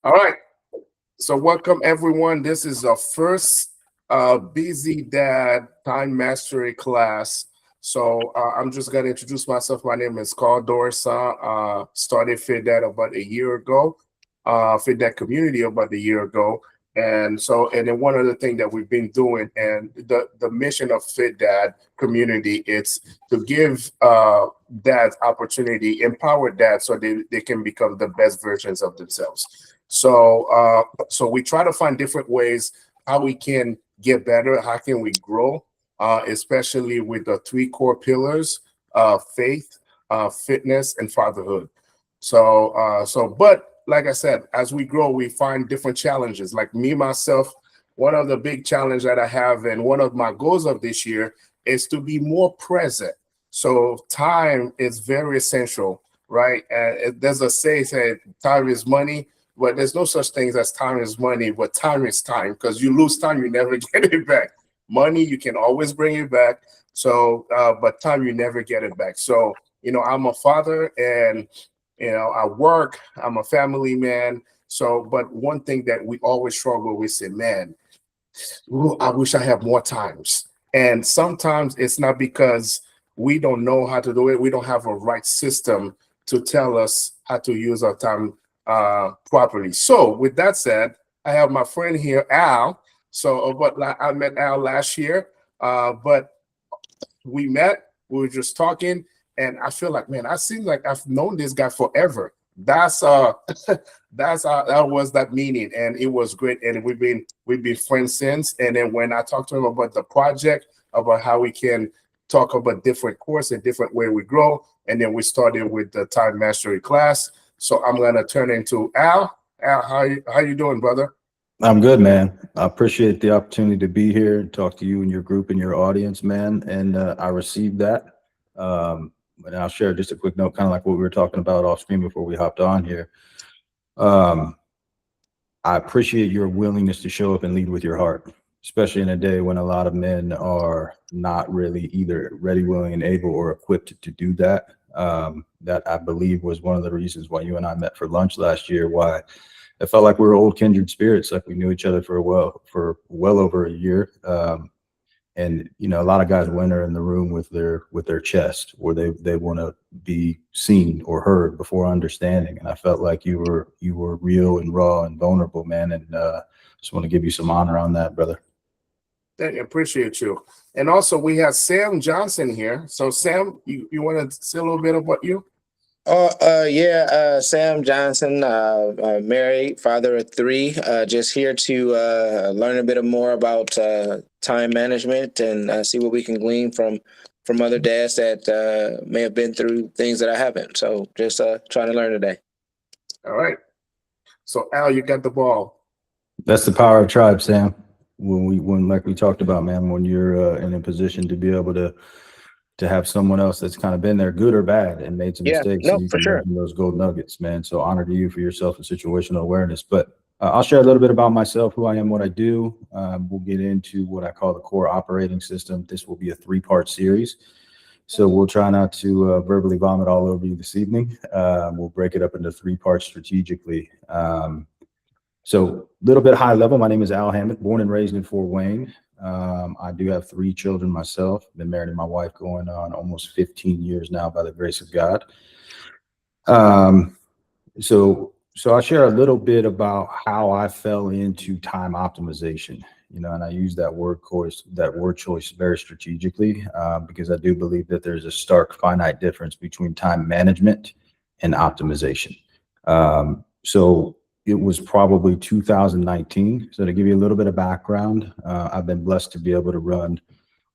All right. So welcome everyone. This is our first Busy Dad Time Mastery class. So I'm just gonna introduce myself. My name is Carl Dorsa. Started Fit Dad about a year ago. Fit Dad community about a year ago. And then one other thing that we've been doing, and the mission of Fit Dad community, it's to give dads opportunity, empower dads so they can become the best versions of themselves. So we try to find different ways how we can get better, how can we grow, especially with the three core pillars: faith, fitness, and fatherhood. But like I said, as we grow, we find different challenges. Like me myself, one of the big challenges that I have, and one of my goals of this year, is to be more present. So time is very essential, right? There's a say, time is money. But there's no such thing as time is money, but time is time, because you lose time, you never get it back. Money, you can always bring it back. But time, you never get it back. So, I'm a father, and, I work, I'm a family man. So, but one thing that we always struggle with is, man, ooh, I wish I had more times. And sometimes it's not because we don't know how to do it. We don't have a right system to tell us how to use our time properly. So with that said, I have my friend here, Al. I met Al last year, but we were just talking, and I feel like, man, I seem like I've known this guy forever. That's that was that meeting, and it was great, and we've been friends since. And then when I talked to him about the project, about how we can talk about different course and different way we grow, and then we started with the time mastery class. So I'm gonna turn into Al. Al, how you doing, brother? I'm good, man. I appreciate the opportunity to be here and talk to you and your group and your audience, man. And I received that. But I'll share just a quick note, kind of like what we were talking about off screen before we hopped on here. I appreciate your willingness to show up and lead with your heart, especially in a day when a lot of men are not really either ready, willing, and able or equipped to do that. That I believe was one of the reasons why you and I met for lunch last year, why it felt like we were old kindred spirits, like we knew each other for well over a year. And a lot of guys went in the room with their chest, where they want to be seen or heard before understanding. And I felt like you were real and raw and vulnerable, man. And just want to give you some honor on that, brother. Thank you, appreciate you. And also we have Sam Johnson here. So Sam, you want to say a little bit about you? Sam Johnson, married, father of three, just here to learn a bit more about time management and see what we can glean from other dads that may have been through things that I haven't. So just trying to learn today. All right. So Al, you got the ball. That's the power of tribe, Sam. When like we talked about, man, when you're in a position to be able to have someone else that's kind of been there, good or bad, and made some mistakes, no, and you for can sure. learn from those gold nuggets, man. So honor to you for yourself and situational awareness. But I'll share a little bit about myself, who I am, what I do. We'll get into what I call the core operating system. This will be a 3-part series. So we'll try not to verbally vomit all over you this evening. We'll break it up into 3 parts strategically. So a little bit high level, my name is Al Hammond, born and raised in Fort Wayne. I do have 3 children myself. Been married to my wife going on almost 15 years now, by the grace of God. So I'll share a little bit about how I fell into time optimization, and I use that word choice very strategically, because I do believe that there's a stark finite difference between time management and optimization. So it was probably 2019. So to give you a little bit of background, I've been blessed to be able to run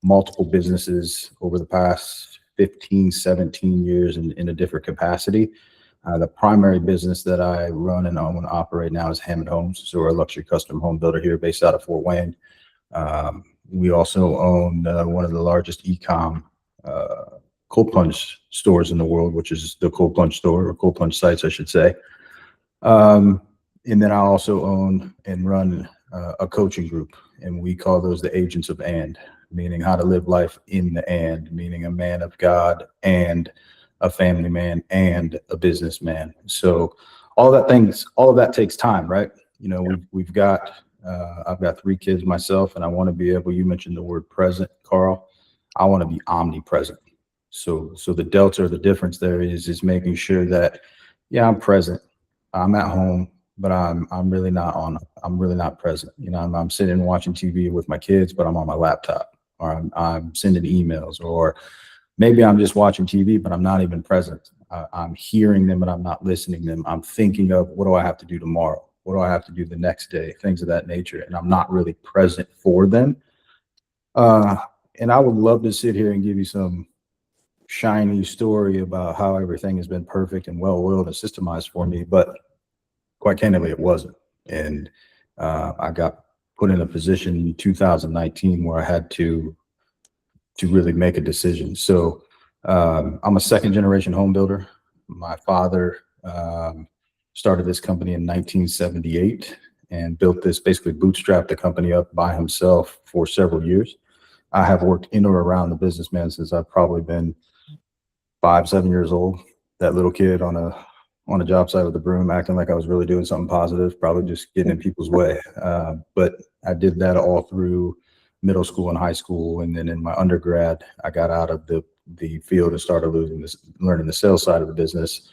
multiple businesses over the past 15, 17 years in a different capacity. The primary business that I run and own and operate now is Hammond Homes. So we're a luxury custom home builder here based out of Fort Wayne. We also own one of the largest e-com cold plunge stores in the world, which is the Cold Plunge store, or cold plunge sites, I should say. And then I also own and run a coaching group, and we call those the agents of and, meaning how to live life in the and, meaning a man of God and a family man and a businessman. So all of that takes time, right? You know, we've got, I've got 3 kids myself, and I want to be able, you mentioned the word present, Carl. I want to be omnipresent. So the delta or the difference there is making sure that, yeah, I'm present. I'm at home, but I'm really not present. You know, I'm sitting watching TV with my kids, but I'm on my laptop, or I'm sending emails, or maybe I'm just watching TV, but I'm not even present. I'm hearing them, but I'm not listening to them. I'm thinking of, what do I have to do tomorrow? What do I have to do the next day? Things of that nature. And I'm not really present for them. And I would love to sit here and give you some shiny story about how everything has been perfect and well-oiled and systemized for me, but quite candidly, it wasn't. And I got put in a position in 2019 where I had to really make a decision. So I'm a second generation home builder. My father started this company in 1978 and built this, basically bootstrapped the company up by himself for several years. I have worked in or around the business, man, since I've probably been 5, 7 years old. That little kid on a job site with a broom, acting like I was really doing something positive, probably just getting in people's way. But I did that all through middle school and high school. And then in my undergrad, I got out of the field and started learning the sales side of the business.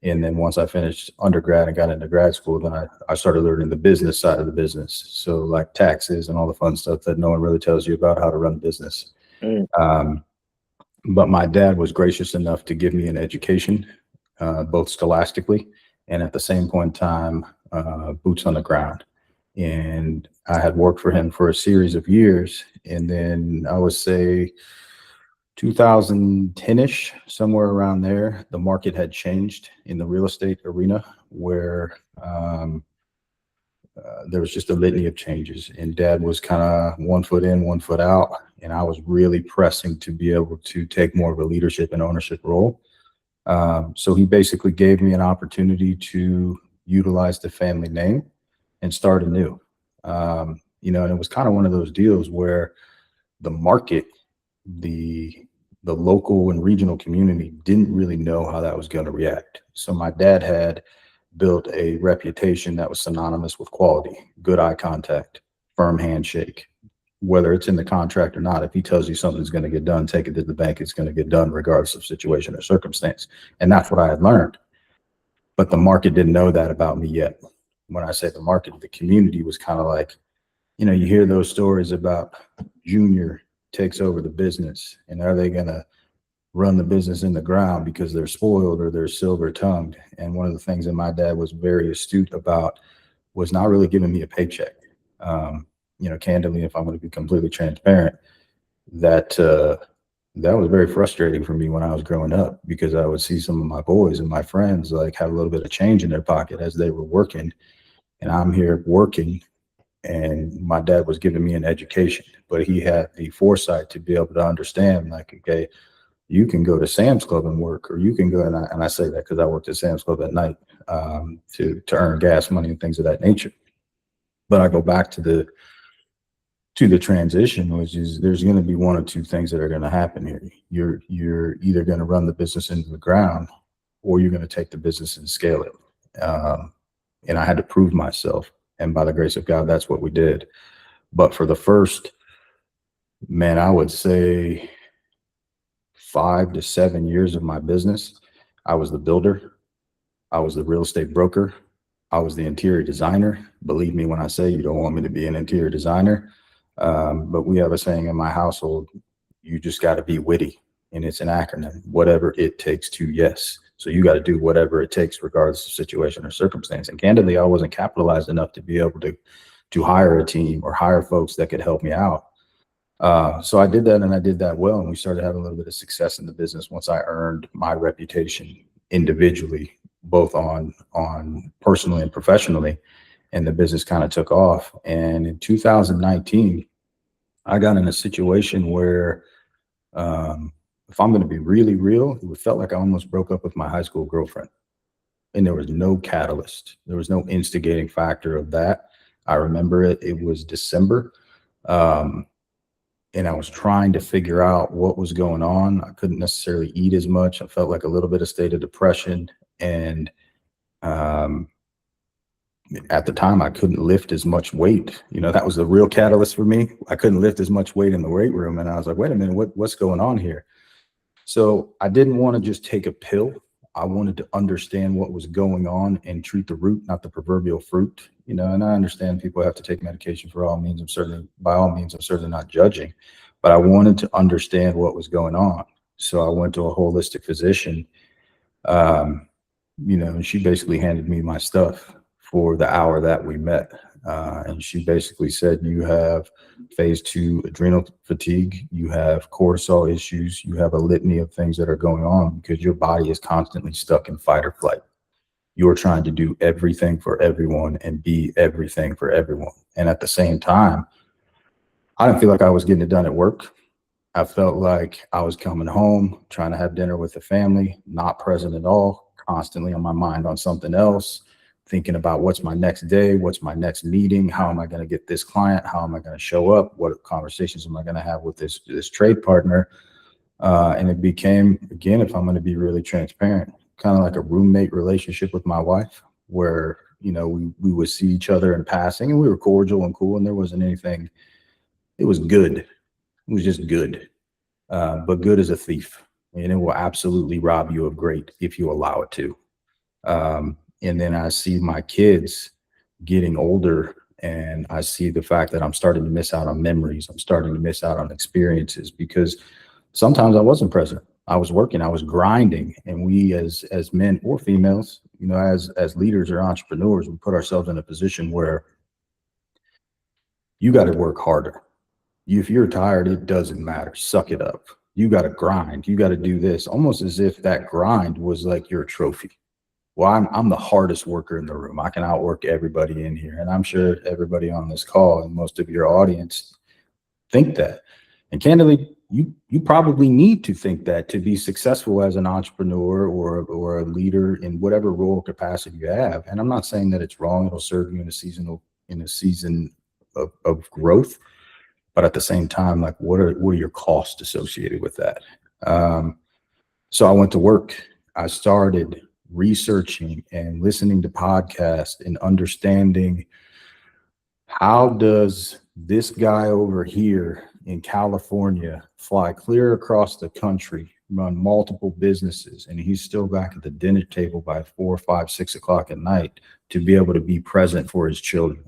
And then once I finished undergrad and got into grad school, then I started learning the business side of the business. So like taxes and all the fun stuff that no one really tells you about how to run a business. But my dad was gracious enough to give me an education, both scholastically and at the same point in time, boots on the ground. And I had worked for him for a series of years. And then I would say 2010-ish, somewhere around there, the market had changed in the real estate arena, where there was just a litany of changes, and Dad was kind of 1 foot in, 1 foot out. And I was really pressing to be able to take more of a leadership and ownership role. So he basically gave me an opportunity to utilize the family name and start anew. You know, and it was kind of one of those deals where the market, the local and regional community didn't really know how that was going to react. So my dad had built a reputation that was synonymous with quality, good eye contact, firm handshake. Whether it's in the contract or not, if he tells you something's going to get done, take it to the bank, it's going to get done regardless of situation or circumstance. And that's what I had learned. But the market didn't know that about me yet. When I say the market, the community was kind of like, you know, you hear those stories about Junior takes over the business, and are they going to run the business in the ground because they're spoiled or they're silver tongued? And one of the things that my dad was very astute about was not really giving me a paycheck. You know, candidly, if I'm going to be completely transparent, that was very frustrating for me when I was growing up, because I would see some of my boys and my friends like have a little bit of change in their pocket as they were working, and I'm here working, and my dad was giving me an education, but he had the foresight to be able to understand, like, okay, you can go to Sam's Club and work, or you can go, and I say that because I worked at Sam's Club at night to earn gas money and things of that nature. But I go back to the transition, which is there's going to be one or two things that are going to happen here. You're either going to run the business into the ground, or you're going to take the business and scale it. And I had to prove myself. And by the grace of God, that's what we did. But for the first, man, I would say 5 to 7 years of my business, I was the builder. I was the real estate broker. I was the interior designer. Believe me when I say you don't want me to be an interior designer. But we have a saying in my household, you just got to be witty, and it's an acronym, whatever it takes to yes. So you got to do whatever it takes regardless of situation or circumstance. And candidly, I wasn't capitalized enough to be able to hire a team or hire folks that could help me out. So I did that, and I did that well. And we started having a little bit of success in the business once I earned my reputation individually, both on personally and professionally. And the business kind of took off. And in 2019, I got in a situation where, if I'm going to be really real, it felt like I almost broke up with my high school girlfriend. And there was no catalyst. There was no instigating factor of that. I remember it. It was December. And I was trying to figure out what was going on. I couldn't necessarily eat as much. I felt like a little bit of state of depression. And Um, at the time, I couldn't lift as much weight. That was the real catalyst for me. I couldn't lift as much weight in the weight room. And I was like, wait a minute, what's going on here? So I didn't want to just take a pill. I wanted to understand what was going on and treat the root, not the proverbial fruit. And I understand people have to take medication for all means. By all means, I'm certainly not judging, but I wanted to understand what was going on. So I went to a holistic physician, and she basically handed me my stuff for the hour that we met. And she basically said, you have phase 2 adrenal fatigue, you have cortisol issues, you have a litany of things that are going on because your body is constantly stuck in fight or flight. You're trying to do everything for everyone and be everything for everyone. And at the same time, I didn't feel like I was getting it done at work. I felt like I was coming home, trying to have dinner with the family, not present at all, constantly on my mind on something else, thinking about what's my next day, what's my next meeting, how am I going to get this client, how am I going to show up, what conversations am I going to have with this trade partner. And it became, again, if I'm going to be really transparent, kind of like a roommate relationship with my wife, where, we would see each other in passing and we were cordial and cool and there wasn't anything. It was good. It was just good. But good is a thief, and it will absolutely rob you of great if you allow it to. And then I see my kids getting older, and I see the fact that I'm starting to miss out on memories. I'm starting to miss out on experiences because sometimes I wasn't present. I was working, I was grinding, and we as men or females, as leaders or entrepreneurs, we put ourselves in a position where you got to work harder. If you're tired, it doesn't matter. Suck it up. You got to grind. You got to do this, almost as if that grind was like your trophy. Well, I'm the hardest worker in the room. I can outwork everybody in here. And I'm sure everybody on this call and most of your audience think that. And candidly, you probably need to think that to be successful as an entrepreneur or a leader in whatever role or capacity you have. And I'm not saying that it's wrong. It'll serve you in a season of growth. But at the same time, like what are your costs associated with that? So I went to work. I started researching and listening to podcasts and understanding, how does this guy over here in California fly clear across the country, run multiple businesses, and he's still back at the dinner table by 4, 5, 6 o'clock at night to be able to be present for his children.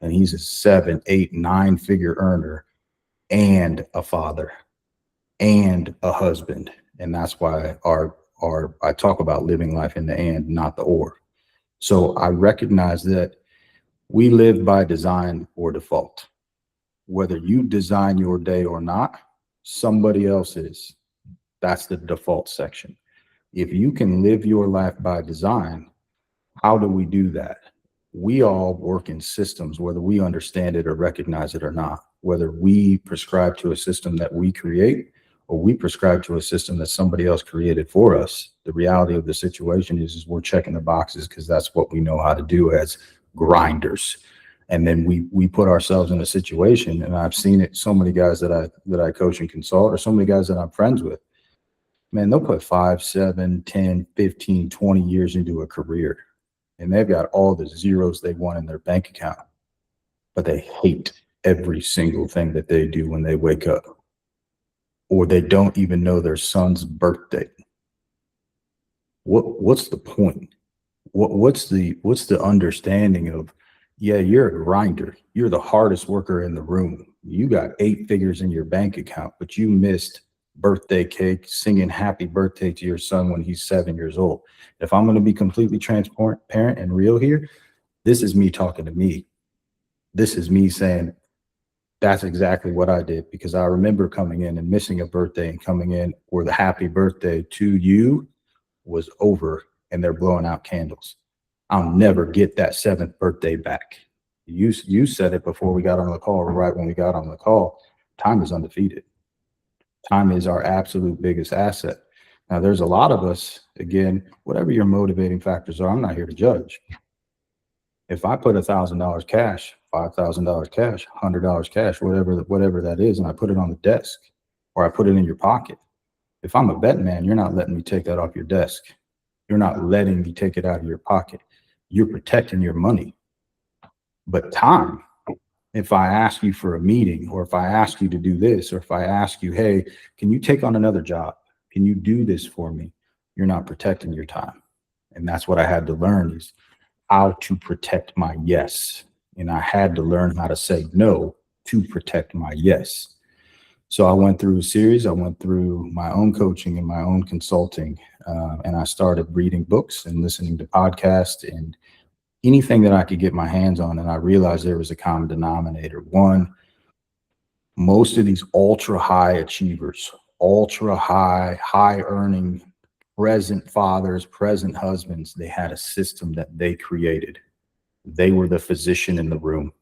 And he's a 7, 8, 9-figure earner and a father and a husband. And that's why I talk about living life in the and, not the or. So I recognize that we live by design or default. Whether you design your day or not, somebody else is. That's the default section. If you can live your life by design, how do we do that? We all work in systems, whether we understand it or recognize it or not, whether we prescribe to a system that we create or we prescribe to a system that somebody else created for us. The reality of the situation is we're checking the boxes because that's what we know how to do as grinders. And then we put ourselves in a situation, and I've seen it, so many guys that I coach and consult, or so many guys that I'm friends with, man, they'll put 5, 7, 10, 15, 20 years into a career. And they've got all the zeros they want in their bank account, but they hate every single thing that they do when they wake up, or they don't even know their son's birthday. What's the point? What's the understanding of, yeah, you're a grinder. You're the hardest worker in the room. You got 8 figures in your bank account, but you missed birthday cake, singing happy birthday to your son when he's 7 years old. If I'm going to be completely transparent and real here, this is me talking to me. This is me saying, that's exactly what I did, because I remember coming in and missing a birthday and coming in where the happy birthday to you was over and they're blowing out candles. I'll never get that 7th birthday back. You said it before we got on the call, or right when we got on the call. Time is undefeated. Time is our absolute biggest asset. Now, there's a lot of us, again, whatever your motivating factors are, I'm not here to judge. If I put $1,000 cash, $5,000 cash, $100 cash, whatever that is, and I put it on the desk, or I put it in your pocket, if I'm a bet man, you're not letting me take that off your desk. You're not letting me take it out of your pocket. you're protecting your money. But time, if I ask you for a meeting, or if I ask you to do this, or if I ask you, hey, can you take on another job? Can you do this for me? You're not protecting your time. And that's what I had to learn, is how to protect my yes. And I had to learn how to say no to protect my yes. So I went through a series. I went through my own coaching and my own consulting, and I started reading books and listening to podcasts and anything that I could get my hands on. And I realized there was a common denominator. One, most of these ultra high achievers, ultra high earning, present fathers, present husbands, they had a system that they created. They were the physician in the room.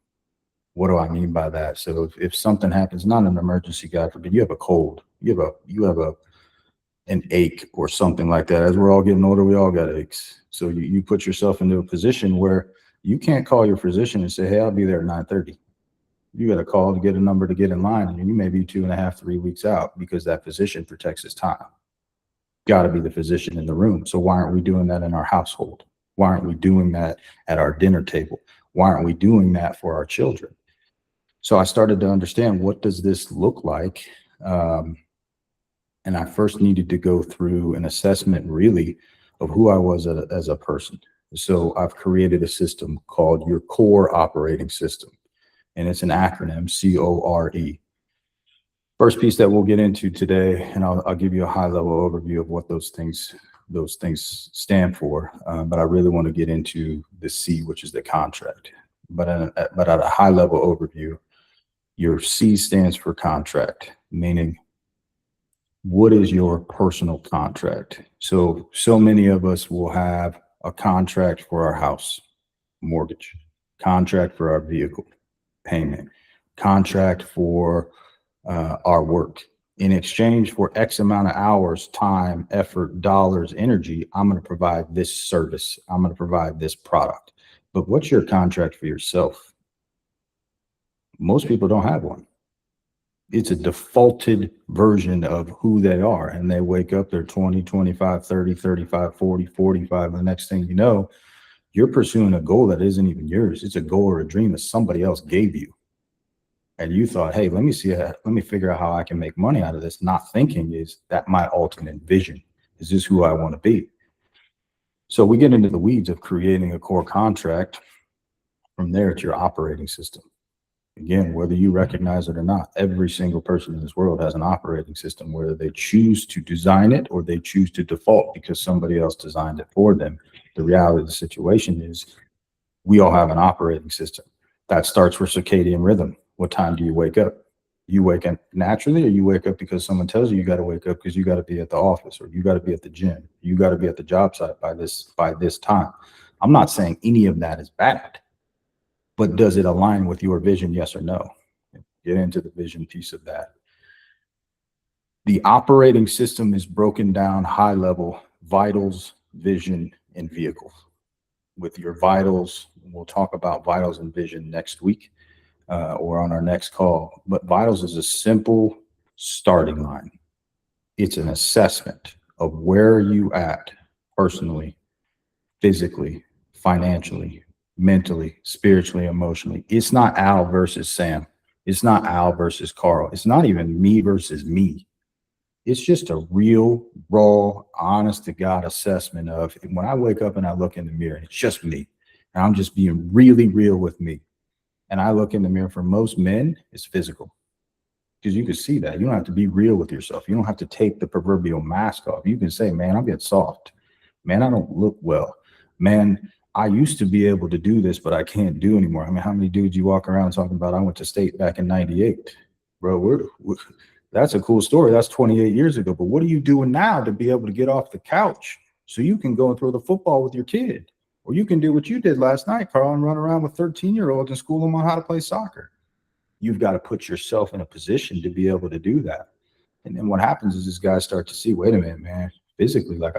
What do I mean by that? So if something happens, not an emergency, God forbid, you have a cold, you have an ache or something like that. As we're all getting older, we all got aches. So you put yourself into a position where you can't call your physician and say, hey, I'll be there at 9:30. You got to call to get a number to get in line, and you may be 2.5, 3 weeks out, because that physician protects his time. Got to be the physician in the room. So why aren't we doing that in our household? Why aren't we doing that at our dinner table? Why aren't we doing that for our children? So I started to understand, what does this look like? And I first needed to go through an assessment, really, of who I was as a person. So I've created a system called your core operating system, and it's an acronym, CORE. First piece that we'll get into today, and I'll give you a high level overview of what those things stand for. But I really want to get into the C, which is the contract. But at a high level overview, your C stands for contract, meaning what is your personal contract? So many of us will have a contract for our house, mortgage, contract for our vehicle, payment, contract for our work. In exchange for X amount of hours, time, effort, dollars, energy, I'm going to provide this service. I'm going to provide this product. But what's your contract for yourself? Most people don't have one. It's a defaulted version of who they are. And they wake up, they're 20, 25, 30, 35, 40, 45. And the next thing you know, you're pursuing a goal that isn't even yours. It's a goal or a dream that somebody else gave you. And you thought, hey, let me figure out how I can make money out of this. Not thinking, is that my ultimate vision? Is this who I want to be? So we get into the weeds of creating a core contract. From there, it's your operating system. Again, whether you recognize it or not, every single person in this world has an operating system, whether they choose to design it or they choose to default because somebody else designed it for them. The reality of the situation is we all have an operating system. That starts with circadian rhythm. What time do you wake up? You wake up naturally, or you wake up because someone tells you got to wake up because you got to be at the office, or you got to be at the gym, you got to be at the job site by this time. I'm not saying any of that is bad. But does it align with your vision? Yes or no? Get into the vision piece of that. The operating system is broken down high level: vitals, vision, and vehicles. With your vitals, we'll talk about vitals and vision next week or on our next call. But vitals is a simple starting line. It's an assessment of where you at personally, physically, financially, mentally, spiritually, emotionally. It's not Al versus Sam. It's not Al versus Carl. It's not even me versus me. It's just a real, raw, honest to God assessment of when I wake up and I look in the mirror, it's just me. And I'm just being really real with me. And I look in the mirror. For most men, it's physical. Because you can see that. You don't have to be real with yourself. You don't have to take the proverbial mask off. You can say, man, I'm getting soft. Man, I don't look well. Man, I used to be able to do this, but I can't do anymore. I mean, how many dudes you walk around talking about, I went to state back in 98? Bro, that's a cool story. That's 28 years ago. But what are you doing now to be able to get off the couch so you can go and throw the football with your kid? Or you can do what you did last night, Carl, and run around with 13-year-olds and school them on how to play soccer. You've got to put yourself in a position to be able to do that. And then what happens is this guy starts to see, wait a minute, man, physically, like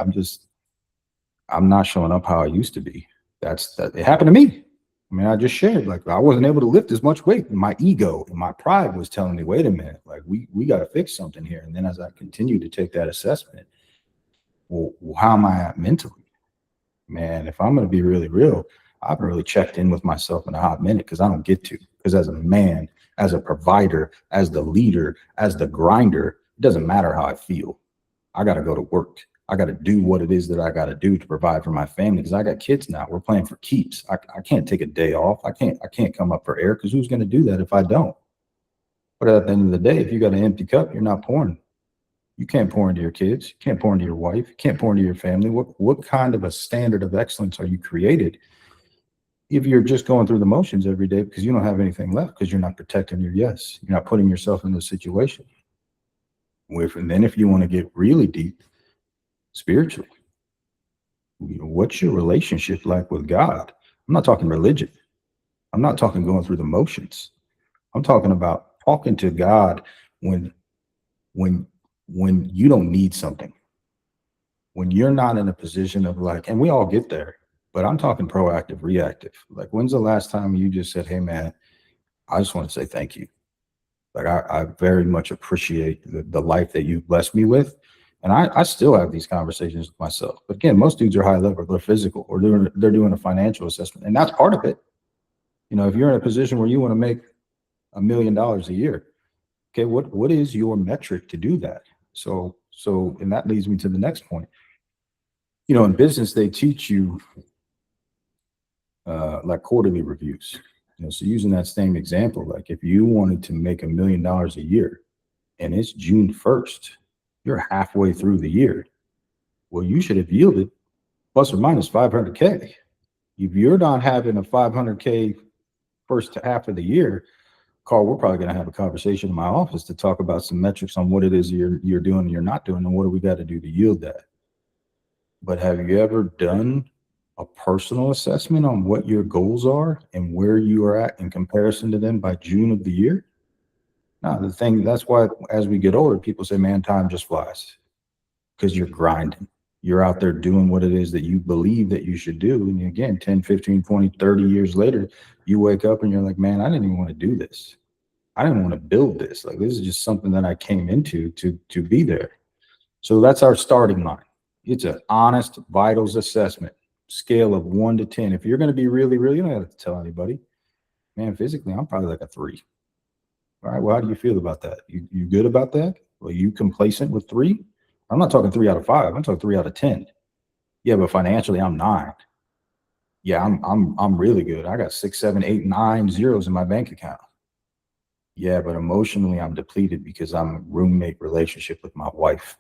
I'm not showing up how I used to be. It happened to me. I mean, I just shared, like, I wasn't able to lift as much weight. And my ego and my pride was telling me, wait a minute, like we got to fix something here. And then as I continued to take that assessment, well, how am I at mentally? man, if I'm going to be really real, I haven't really checked in with myself in a hot minute because I don't get to. Because as a man, as a provider, as the leader, as the grinder, it doesn't matter how I feel. I got to go to work. I got to do what it is that I got to do to provide for my family because I got kids now. We're playing for keeps. I can't take a day off. I can't come up for air because who's going to do that if I don't? But at the end of the day, if you got an empty cup, you're not pouring. You can't pour into your kids. You can't pour into your wife. You can't pour into your family. What kind of a standard of excellence are you created if you're just going through the motions every day because you don't have anything left because you're not protecting your yes? You're not putting yourself in this situation. And then if you want to get really deep, spiritually, what's your relationship like with God? I'm not talking religion. I'm not talking going through the motions. I'm talking about talking to God when you don't need something, when you're not in a position of like, and we all get there, but I'm talking proactive, reactive. Like, when's the last time you just said, hey man, I just want to say thank you. Like, I very much appreciate the life that you've blessed me with. And I still have these conversations with myself. But again, most dudes are high level, they're physical, or they're doing a financial assessment. And that's part of it. You know, if you're in a position where you want to make $1 million a year, okay, what is your metric to do that? So, and that leads me to the next point. You know, in business, they teach you like quarterly reviews. You know, so using that same example, like if you wanted to make $1 million a year and it's June 1st, you're halfway through the year. Well, you should have yielded plus or minus 500K. If you're not having a 500K first half of the year, Carl, we're probably going to have a conversation in my office to talk about some metrics on what it is you're doing and you're not doing, and what do we got to do to yield that. But have you ever done a personal assessment on what your goals are and where you are at in comparison to them by June of the year? No, that's why as we get older, people say, man, time just flies because you're grinding. You're out there doing what it is that you believe that you should do. And again, 10, 15, 20, 30 years later, you wake up and you're like, man, I didn't even want to do this. I didn't want to build this. Like, this is just something that I came into to be there. So that's our starting line. It's an honest vitals assessment, scale of 1 to 10. If you're going to be really, really, you don't have to tell anybody. Man, physically, I'm probably like a 3. All right, well, how do you feel about that? You good about that? Are you complacent with 3? I'm not talking 3 out of 5. I'm talking 3 out of 10. Yeah, but financially, I'm 9. Yeah, I'm really good. I got 6, 7, 8, 9 zeros in my bank account. Yeah, but emotionally, I'm depleted because I'm a roommate relationship with my wife.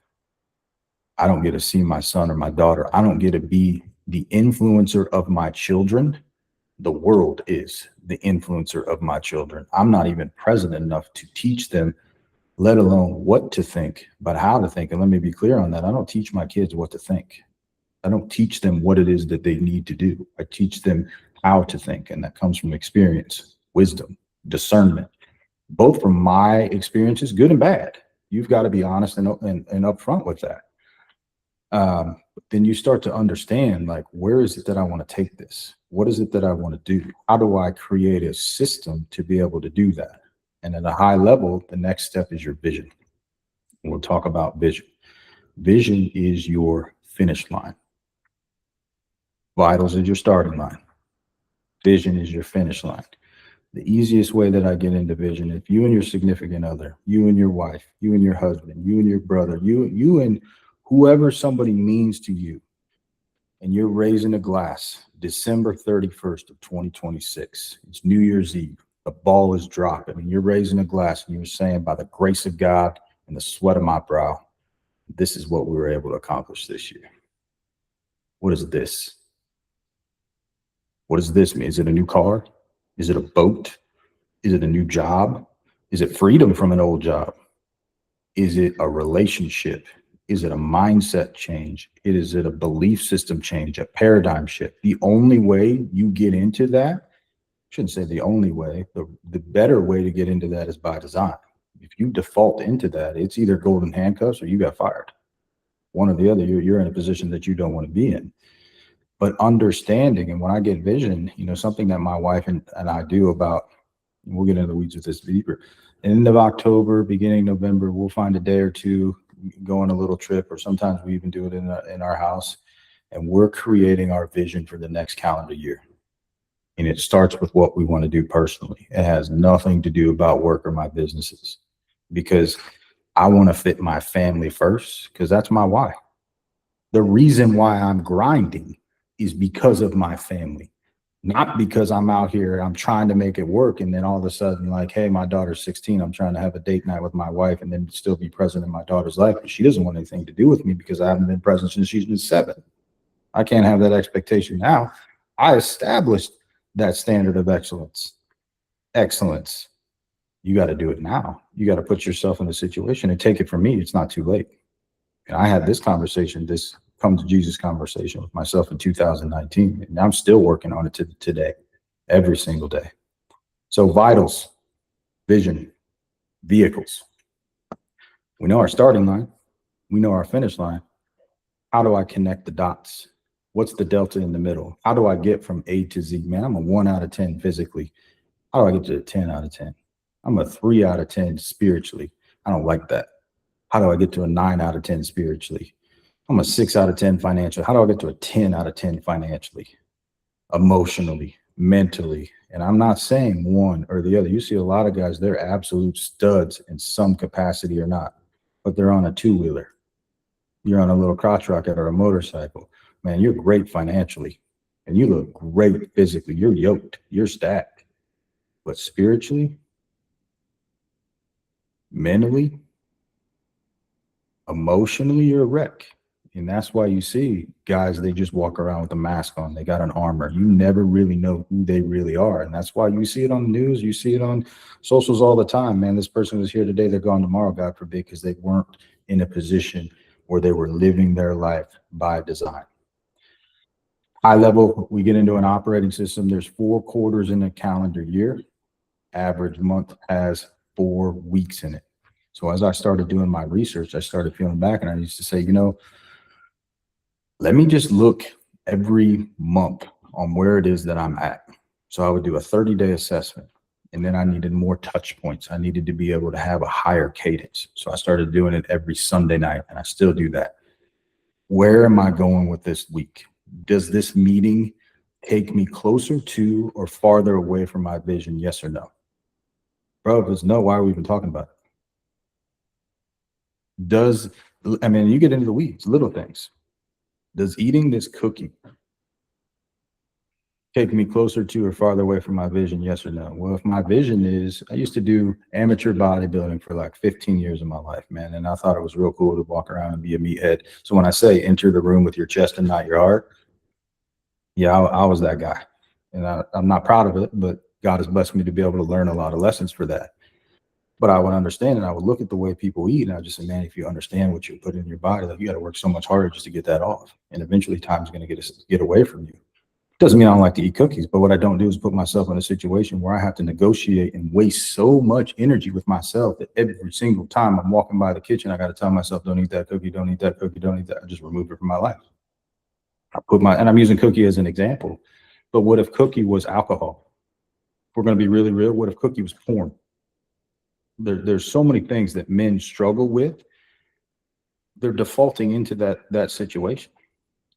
I don't get to see my son or my daughter. I don't get to be the influencer of my children. The world is the influencer of my children. I'm not even present enough to teach them, let alone what to think, but how to think. And let me be clear on that. I don't teach my kids what to think. I don't teach them what it is that they need to do. I teach them how to think. And that comes from experience, wisdom, discernment, both from my experiences, good and bad. You've got to be honest and upfront with that. Then you start to understand, like, where is it that I want to take this? What is it that I want to do? How do I create a system to be able to do that? And at a high level, the next step is your vision. We'll talk about vision. Vision is your finish line. Vitals is your starting line. Vision is your finish line. The easiest way that I get into vision, if you and your significant other, you and your wife, you and your husband, you and your brother, you and whoever somebody means to you, and you're raising a glass, December 31st of 2026, it's New Year's Eve, the ball is dropping, and you're raising a glass, and you're saying, by the grace of God and the sweat of my brow, this is what we were able to accomplish this year. What is this? What does this mean? Is it a new car? Is it a boat? Is it a new job? Is it freedom from an old job? Is it a relationship? Is it a mindset change? Is it a belief system change, a paradigm shift? The only way you get into that, I shouldn't say the only way, the better way to get into that is by design. If you default into that, it's either golden handcuffs or you got fired. One or the other, you're in a position that you don't want to be in. But understanding, and when I get vision, you know, something that my wife and I do about, we'll get into the weeds with this deeper. End of October, beginning November, we'll find a day or two, go on a little trip, or sometimes we even do it in our house. and we're creating our vision for the next calendar year. And it starts with what we want to do personally. It has nothing to do about work or my businesses, because I want to fit my family first, because that's my why. The reason why I'm grinding is because of my family, not because I'm out here, I'm trying to make it work. And then all of a sudden, like, hey, my daughter's 16, I'm trying to have a date night with my wife and then still be present in my daughter's life. But she doesn't want anything to do with me because I haven't been present since she's been 7. I can't have that expectation now. I established that standard of excellence. You got to do it now. You got to put yourself in a situation, and take it from me, it's not too late. And I had this conversation, this come to Jesus conversation with myself in 2019, and I'm still working on it today, every single day. So vitals, vision, vehicles. We know our starting line. We know our finish line. How do I connect the dots? What's the delta in the middle? How do I get from A to Z? Man, I'm a 1 out of 10 physically. How do I get to a 10 out of 10? I'm a 3 out of 10 spiritually. I don't like that. How do I get to a 9 out of 10 spiritually? I'm a 6 out of 10 financially. How do I get to a 10 out of 10 financially, emotionally, mentally? And I'm not saying one or the other. You see a lot of guys, they're absolute studs in some capacity or not, but they're on a 2-wheeler. You're on a little crotch rocket or a motorcycle. Man, you're great financially and you look great physically. You're yoked, you're stacked. But spiritually, mentally, emotionally, you're a wreck. And that's why you see guys, they just walk around with a mask on. They got an armor. You never really know who they really are. And that's why you see it on the news. You see it on socials all the time. Man, this person was here today, they're gone tomorrow, God forbid, because they weren't in a position where they were living their life by design. High level, we get into an operating system. There's 4 quarters in a calendar year. Average month has 4 weeks in it. So as I started doing my research, I started feeling back, and I used to say, let me just look every month on where it is that I'm at. So I would do a 30-day assessment, and then I needed more touch points. I needed to be able to have a higher cadence. So I started doing it every Sunday night, and I still do that. Where am I going with this week? Does this meeting take me closer to or farther away from my vision? Yes or no? Bro, if it's no, why are we even talking about it? You get into the weeds, little things. Does eating this cookie take me closer to or farther away from my vision? Yes or no? Well, if my vision is, I used to do amateur bodybuilding for like 15 years of my life, man. And I thought it was real cool to walk around and be a meathead. So when I say enter the room with your chest and not your heart, yeah, I was that guy. And I'm not proud of it, but God has blessed me to be able to learn a lot of lessons for that. But I would understand, and I would look at the way people eat, and I would just say, man, if you understand what you put in your body, like, you got to work so much harder just to get that off. And eventually time's going to get away from you. Doesn't mean I don't like to eat cookies, but what I don't do is put myself in a situation where I have to negotiate and waste so much energy with myself that every single time I'm walking by the kitchen, I got to tell myself, don't eat that cookie, don't eat that cookie, don't eat that. I just remove it from my life. And I'm using cookie as an example, but what if cookie was alcohol? If we're going to be really real, what if cookie was porn? There's so many things that men struggle with. They're defaulting into that situation.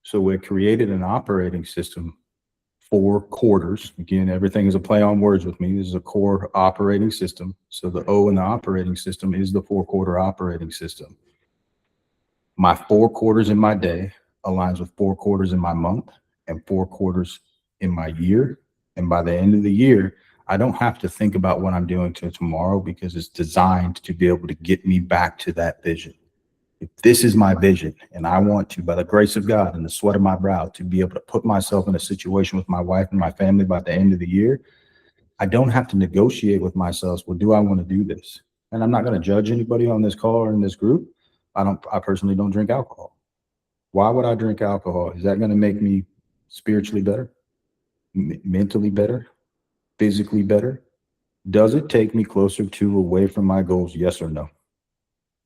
So we created an operating system, 4 quarters. Again, everything is a play on words with me. This is a core operating system. So the O in the operating system is the 4-quarter operating system. My 4 quarters in my day aligns with 4 quarters in my month and 4 quarters in my year. And by the end of the year, I don't have to think about what I'm doing till tomorrow, because it's designed to be able to get me back to that vision. If this is my vision, and I want to, by the grace of God and the sweat of my brow, to be able to put myself in a situation with my wife and my family by the end of the year, I don't have to negotiate with myself. Well, do I want to do this? And I'm not going to judge anybody on this call or in this group. I personally don't drink alcohol. Why would I drink alcohol? Is that going to make me spiritually better? Mentally better? Physically better? Does it take me closer to, away from my goals? Yes or no?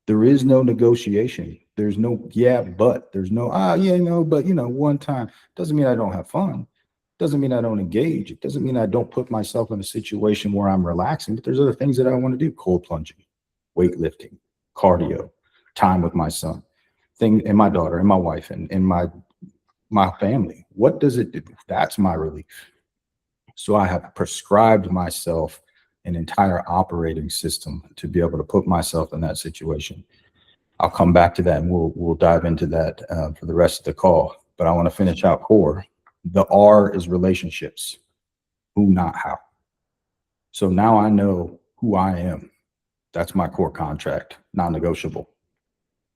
There is no negotiation. There's no, but there's no, but one time. Doesn't mean I don't have fun. Doesn't mean I don't engage. It doesn't mean I don't put myself in a situation where I'm relaxing, but there's other things that I want to do. Cold plunging, weightlifting, cardio, time with my son, and my daughter and my wife and my my family. What does it do? That's my relief. So I have prescribed myself an entire operating system to be able to put myself in that situation. I'll come back to that and we'll dive into that for the rest of the call. But I want to finish out core. The R is relationships. Who, not how. So now I know who I am. That's my core contract, non-negotiable.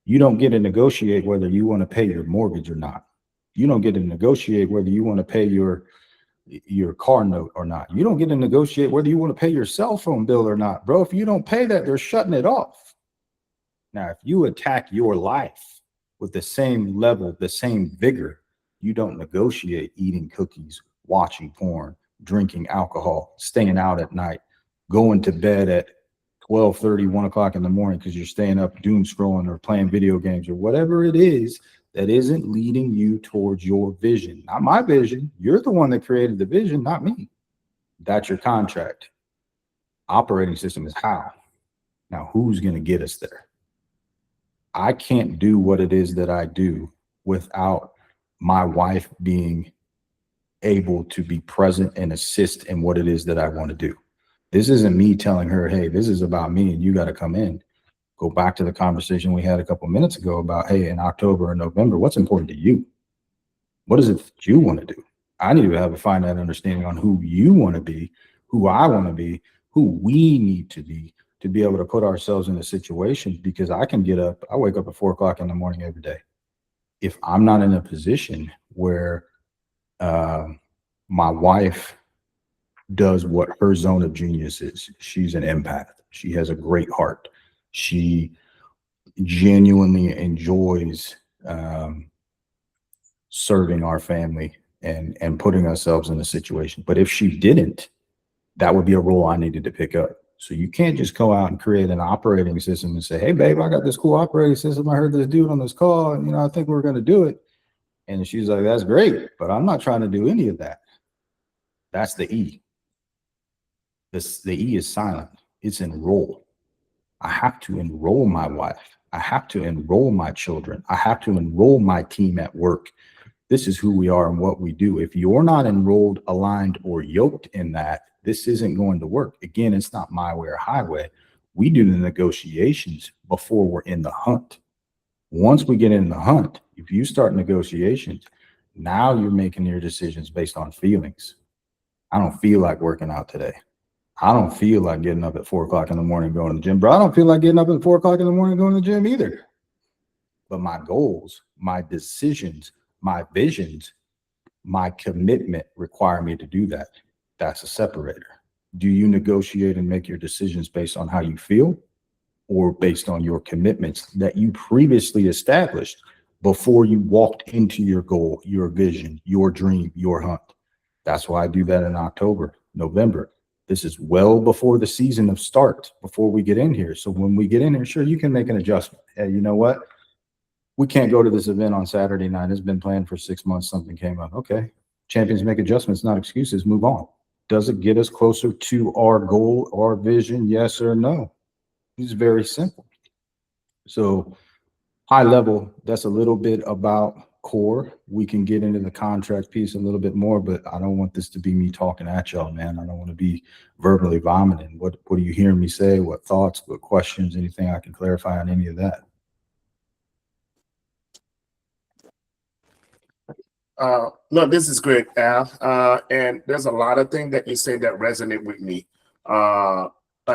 You don't get to negotiate whether you want to pay your mortgage or not. You don't get to negotiate whether you want to pay your car note or not. You don't get to negotiate whether you want to pay your cell phone bill or not, bro. If you don't pay that, they're shutting it off. Now, if you attack your life with the same level, the same vigor, you don't negotiate eating cookies, watching porn, drinking alcohol, staying out at night, going to bed at 12:30, 1 o'clock in the morning because you're staying up doom scrolling or playing video games or whatever it is that isn't leading you towards your vision. Not my vision. You're the one that created the vision, not me. That's your contract. Operating system is how. Now, who's going to get us there? I can't do what it is that I do without my wife being able to be present and assist in what it is that I want to do. This isn't me telling her, hey, this is about me and you got to come in. Go back to the conversation we had a couple minutes ago about, hey, in October or November, what's important to you? What is it that you want to do? I need to have a finite understanding on who you want to be, who I want to be, who we need to be able to put ourselves in a situation, because I can get up, I wake up at 4 o'clock in the morning every day. If I'm not in a position where my wife does what her zone of genius is, she's an empath. She has a great heart. She genuinely enjoys serving our family and putting ourselves in a situation. But if she didn't, that would be a role I needed to pick up. So you can't just go out and create an operating system and say, hey, babe, I got this cool operating system. I heard this dude on this call, and I think we're going to do it. And she's like, that's great, but I'm not trying to do any of that. That's the E. The E is silent. It's enroll. I have to enroll my wife. I have to enroll my children. I have to enroll my team at work. This is who we are and what we do. If you're not enrolled, aligned, or yoked in that, this isn't going to work. Again, it's not my way or highway. We do the negotiations before we're in the hunt. Once we get in the hunt, if you start negotiations, now you're making your decisions based on feelings. I don't feel like working out today. I don't feel like getting up at 4 o'clock in the morning going to the gym, bro. I don't feel like getting up at 4 o'clock in the morning going to the gym either. But my goals, my decisions, my visions, my commitment require me to do that. That's a separator. Do you negotiate and make your decisions based on how you feel, or based on your commitments that you previously established before you walked into your goal, your vision, your dream, your hunt? That's why I do that in October, November. This is well before the season of start, before we get in here. So when we get in here, sure, you can make an adjustment. Hey, you know what? We can't go to this event on Saturday night. It's been planned for 6 months. Something came up. Okay. Champions make adjustments, not excuses. Move on. Does it get us closer to our goal, our vision? Yes or no? It's very simple. So high level, that's a little bit about core. We can get into the contract piece a little bit more, but I don't want this to be me talking at y'all, man. I don't want to be verbally vomiting. What are you hearing me say? What thoughts, what questions, anything I can clarify on any of that? No, this is great, Al. And there's a lot of things that you say that resonate with me. Like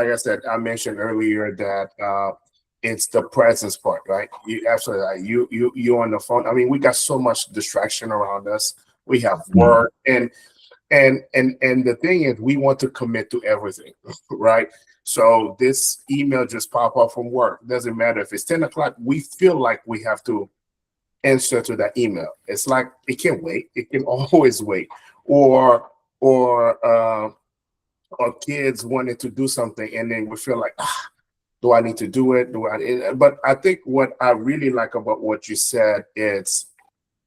I said, I mentioned earlier that it's the presence part, right? You absolutely right. You on the phone. I mean, we got so much distraction around us. We have work, and the thing is, we want to commit to everything, right? So this email just pop up from work. Doesn't matter if it's 10 o'clock. We feel like we have to answer to that email. It's like it can wait. It can always wait. Or kids wanted to do something, and then we feel like, do I need to do it? But I think what I really like about what you said is,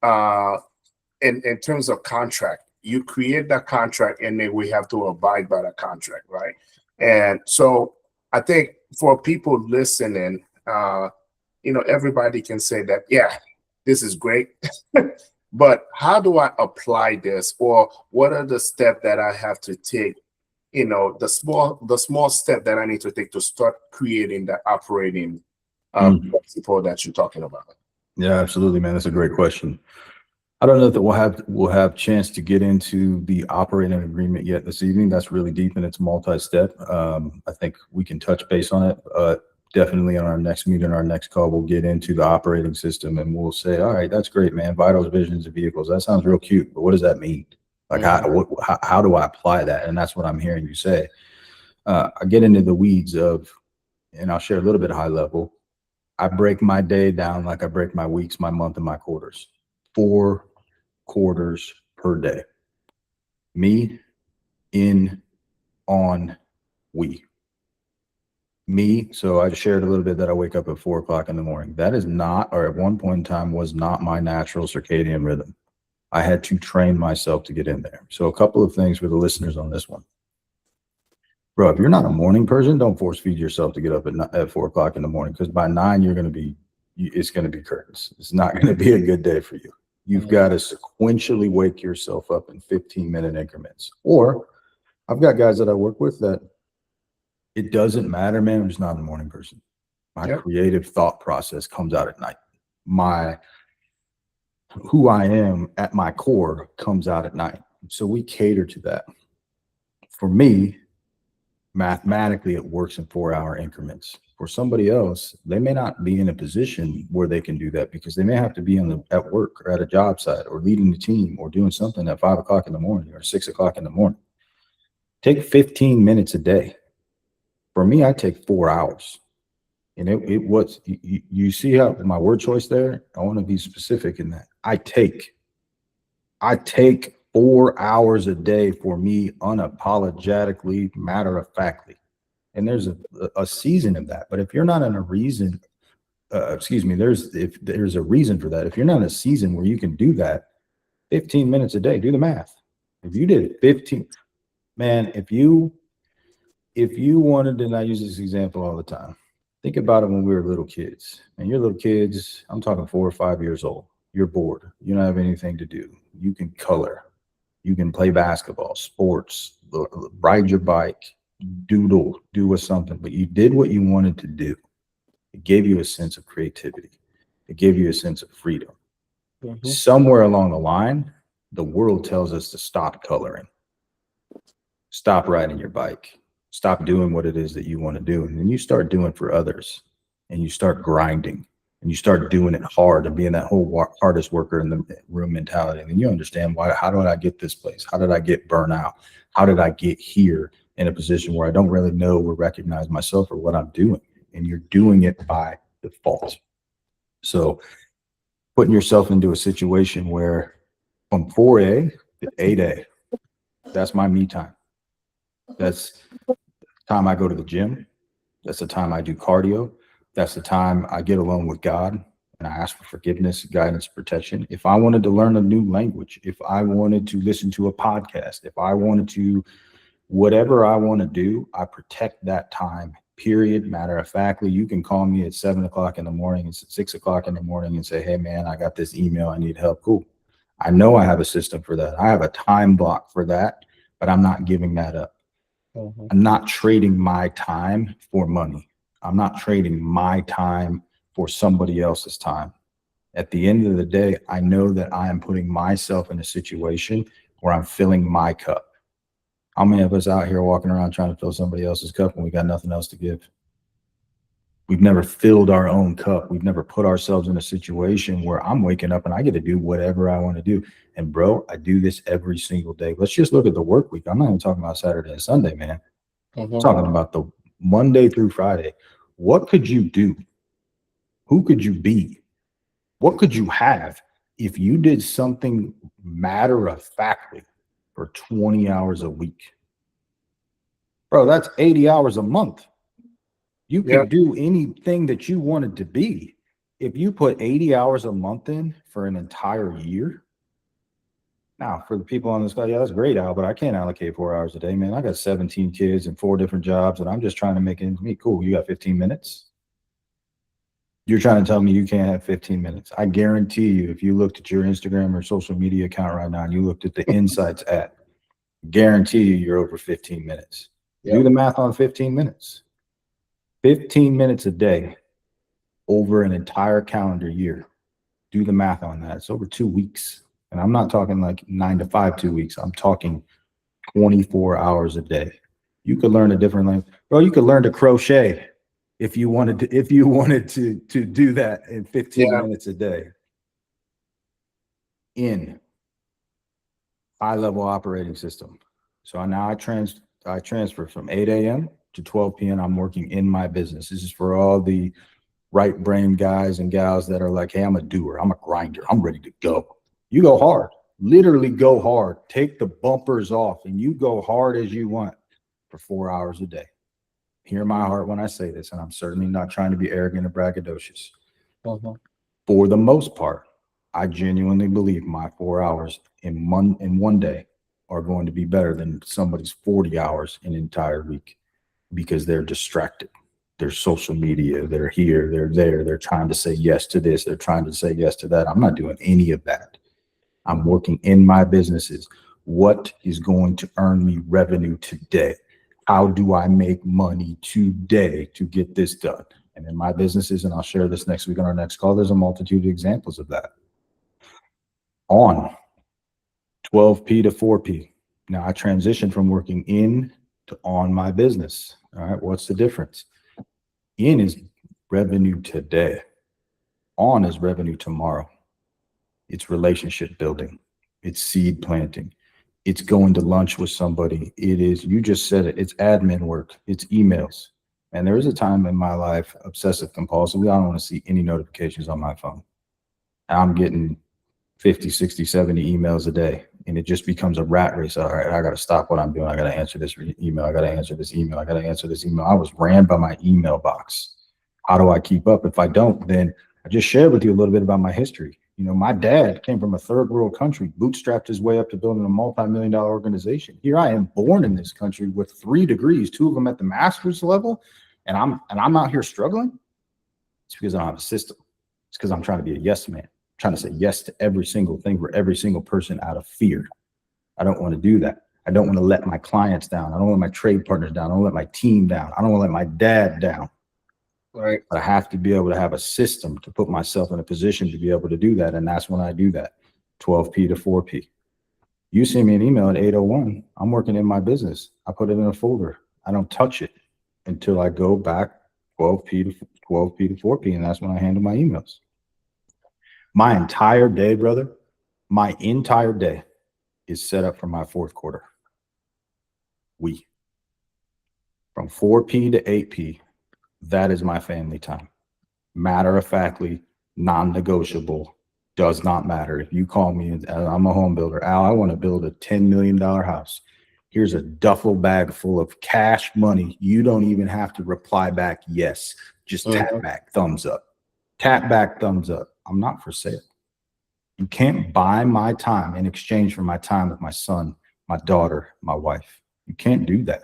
in terms of contract, you create that contract, and then we have to abide by that contract, right? And so I think for people listening, everybody can say that, yeah, this is great. but how do I apply this, or what are the steps that I have to take? The small step that I need to take to start creating the operating principle that you're talking about. Yeah, absolutely, man. That's a great question. I don't know that we'll have chance to get into the operating agreement yet this evening. That's really deep and it's multi-step. I think we can touch base on it. Definitely on our next meeting, our next call, we'll get into the operating system and we'll say, all right, that's great, man. Vitals, visions, and vehicles. That sounds real cute, but what does that mean? Like, how do I apply that? And that's what I'm hearing you say. I get into the weeds of, and I'll share a little bit high level. I break my day down like I break my weeks, my month, and my quarters. 4 quarters per day. Me, in, on, we. Me, so I shared a little bit that I wake up at 4 o'clock in the morning. That is not, or at one point in time, was not my natural circadian rhythm. I had to train myself to get in there. So a couple of things for the listeners on this one. Bro, if you're not a morning person, don't force feed yourself to get up at 4 o'clock in the morning, because by 9, it's going to be curtains. It's not going to be a good day for you. You've got to sequentially wake yourself up in 15-minute increments. Or I've got guys that I work with that it doesn't matter, man. I'm just not a morning person. My creative thought process comes out at night. Who I am at my core comes out at night. So we cater to that. For me, mathematically, it works in 4-hour increments. For somebody else, they may not be in a position where they can do that because they may have to be at work or at a job site or leading the team or doing something at 5 o'clock in the morning or 6 o'clock in the morning. Take 15 minutes a day. For me, I take 4 hours. And it was, you see how my word choice there? I want to be specific in that. I take 4 hours a day for me, unapologetically, matter of factly. And there's a season of that. But if you're not in a reason, if there's a reason for that. If you're not in a season where you can do that, 15 minutes a day, do the math. If you did 15, man, if you wanted, and I use this example all the time, think about it when we were little kids. And you're little kids, I'm talking 4 or 5 years old. You're bored. You don't have anything to do. You can color. You can play basketball, sports, ride your bike, doodle, do something. But you did what you wanted to do. It gave you a sense of creativity. It gave you a sense of freedom. Mm-hmm. Somewhere along the line, the world tells us to stop coloring. Stop riding your bike. Stop doing what it is that you want to do. And then you start doing for others. And you start grinding. And you start doing it hard and being that whole hardest worker in the room mentality. And then you understand why. How did I get this place? How did I get burnt out? How did I get here in a position where I don't really know or recognize myself or what I'm doing? And you're doing it by default. So putting yourself into a situation where from 4A to 8A, that's my me time. That's the time I go to the gym. That's the time I do cardio. That's the time I get alone with God and I ask for forgiveness, guidance, protection. If I wanted to learn a new language, if I wanted to listen to a podcast, if I wanted to, whatever I want to do, I protect that time, period. Matter of factly, you can call me at 7 o'clock in the morning and 6 o'clock in the morning and say, hey, man, I got this email. I need help. Cool. I know I have a system for that. I have a time block for that, but I'm not giving that up. Mm-hmm. I'm not trading my time for money. I'm not trading my time for somebody else's time. At the end of the day, I know that I am putting myself in a situation where I'm filling my cup. How many of us out here walking around trying to fill somebody else's cup when we got nothing else to give? We've never filled our own cup. We've never put ourselves in a situation where I'm waking up and I get to do whatever I want to do. And bro, I do this every single day. Let's just look at the work week. I'm not even talking about Saturday and Sunday, man. Mm-hmm. I'm talking about the Monday through Friday. What could you do? Who could you be? What could you have if you did something matter of factly for 20 hours a week? Bro, that's 80 hours a month. You could do anything that you wanted to be. If you put 80 hours a month in for an entire year. Now, for the people on this call, that's great, Al, but I can't allocate 4 hours a day, man. I got 17 kids and 4 different jobs, and I'm just trying to make ends meet. Cool. You got 15 minutes? You're trying to tell me you can't have 15 minutes. I guarantee you, if you looked at your Instagram or social media account right now and you looked at the Insights app, guarantee you you're over 15 minutes. Yep. Do the math on 15 minutes. 15 minutes a day over an entire calendar year. Do the math on that. It's over 2 weeks. And I'm not talking like 9 to 5, 2 weeks. I'm talking 24 hours a day. You could learn a different language. Bro, you could learn to crochet if you wanted to do that in 15 minutes a day. In high-level operating system. So now I transfer from 8 a.m. to 12 p.m. I'm working in my business. This is for all the right brain guys and gals that are like, hey, I'm a doer, I'm a grinder, I'm ready to go. You go hard, literally go hard. Take the bumpers off and you go hard as you want for 4 hours a day. Hear my heart when I say this, and I'm certainly not trying to be arrogant or braggadocious. For the most part, I genuinely believe my 4 hours in one day are going to be better than somebody's 40 hours in an entire week, because they're distracted. They're social media, they're here, they're there, they're trying to say yes to this, they're trying to say yes to that. I'm not doing any of that. I'm working in my businesses. What is going to earn me revenue today? How do I make money today to get this done? And in my businesses, and I'll share this next week on our next call, there's a multitude of examples of that. On 12P to 4P. Now I transitioned from working in to on my business. All right, what's the difference? In is revenue today. On is revenue tomorrow. It's relationship building. It's seed planting. It's going to lunch with somebody. It is, you just said it, it's admin work. It's emails. And there was a time in my life, obsessive compulsively, I don't want to see any notifications on my phone. I'm getting 50, 60, 70 emails a day. And it just becomes a rat race. All right, I got to stop what I'm doing. I got to answer this email. I got to answer this email. I got to answer this email. I was ran by my email box. How do I keep up? If I don't, then I just shared with you a little bit about my history. You know, my dad came from a third world country, bootstrapped his way up to building a multi-million-dollar organization. Here I am, born in this country with 3 degrees, 2 of them at the master's level, and I'm out here struggling. It's because I don't have a system. It's because I'm trying to be a yes man. Trying to say yes to every single thing for every single person out of fear. I don't want to do that. I don't want to let my clients down. I don't want my trade partners down. I don't want to let my team down. I don't want to let my dad down. Right. But I have to be able to have a system to put myself in a position to be able to do that. And that's when I do that. 12P to 4P. You send me an email at 8:01. I'm working in my business. I put it in a folder. I don't touch it until I go back 12P to 4P. And that's when I handle my emails. My entire day, brother, my entire day is set up for my fourth quarter. From 4P to 8P, that is my family time. Matter of factly, non-negotiable, does not matter. If you call me, and I'm a home builder, Al, I want to build a $10 million house. Here's a duffel bag full of cash money. You don't even have to reply back yes. Just tap back, thumbs up. Tap back, thumbs up. I'm not for sale. You can't buy my time in exchange for my time with my son, my daughter, my wife. You can't do that.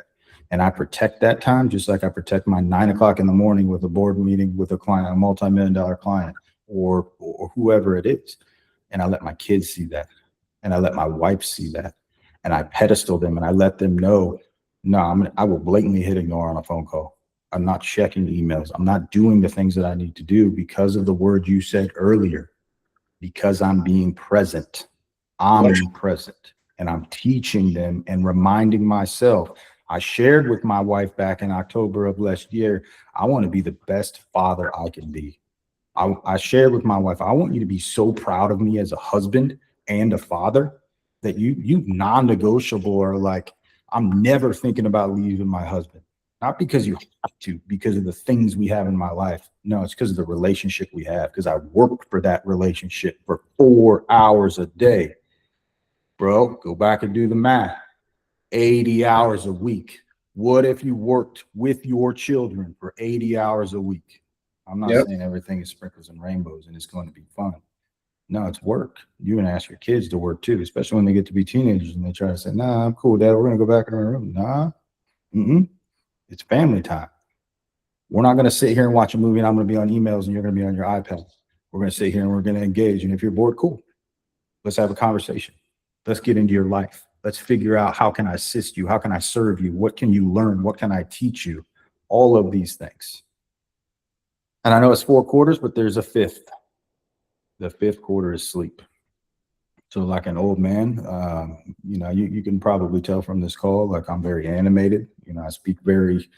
And I protect that time just like I protect my 9 o'clock in the morning with a board meeting with a client, a multi-million-dollar client, or whoever it is. And I let my kids see that. And I let my wife see that. And I pedestal them and I let them know, no, I will blatantly hit ignore on a phone call. I'm not checking emails. I'm not doing the things that I need to do because of the word you said earlier. Because I'm being present. I'm present. And I'm teaching them and reminding myself. I shared with my wife back in October of last year, I want to be the best father I can be. I shared with my wife, I want you to be so proud of me as a husband and a father that you non-negotiable are like, I'm never thinking about leaving my husband. Not because you have to, because of the things we have in my life. No, it's because of the relationship we have, because I worked for that relationship for 4 hours a day. Bro, go back and do the math. 80 hours a week. What if you worked with your children for 80 hours a week? I'm not saying everything is sprinkles and rainbows and it's going to be fun. No, it's work. You're going to ask your kids to work too, especially when they get to be teenagers and they try to say, nah, I'm cool, Dad. We're going to go back in our room. Nah. It's family time. We're not going to sit here and watch a movie and I'm going to be on emails and you're going to be on your iPad. We're going to sit here and we're going to engage. And if you're bored, cool. Let's have a conversation. Let's get into your life. Let's figure out, how can I assist you? How can I serve you? What can you learn? What can I teach you? All of these things. And I know it's 4 quarters, but there's a fifth. The fifth quarter is sleep. So like an old man, you can probably tell from this call, like I'm very animated. I speak very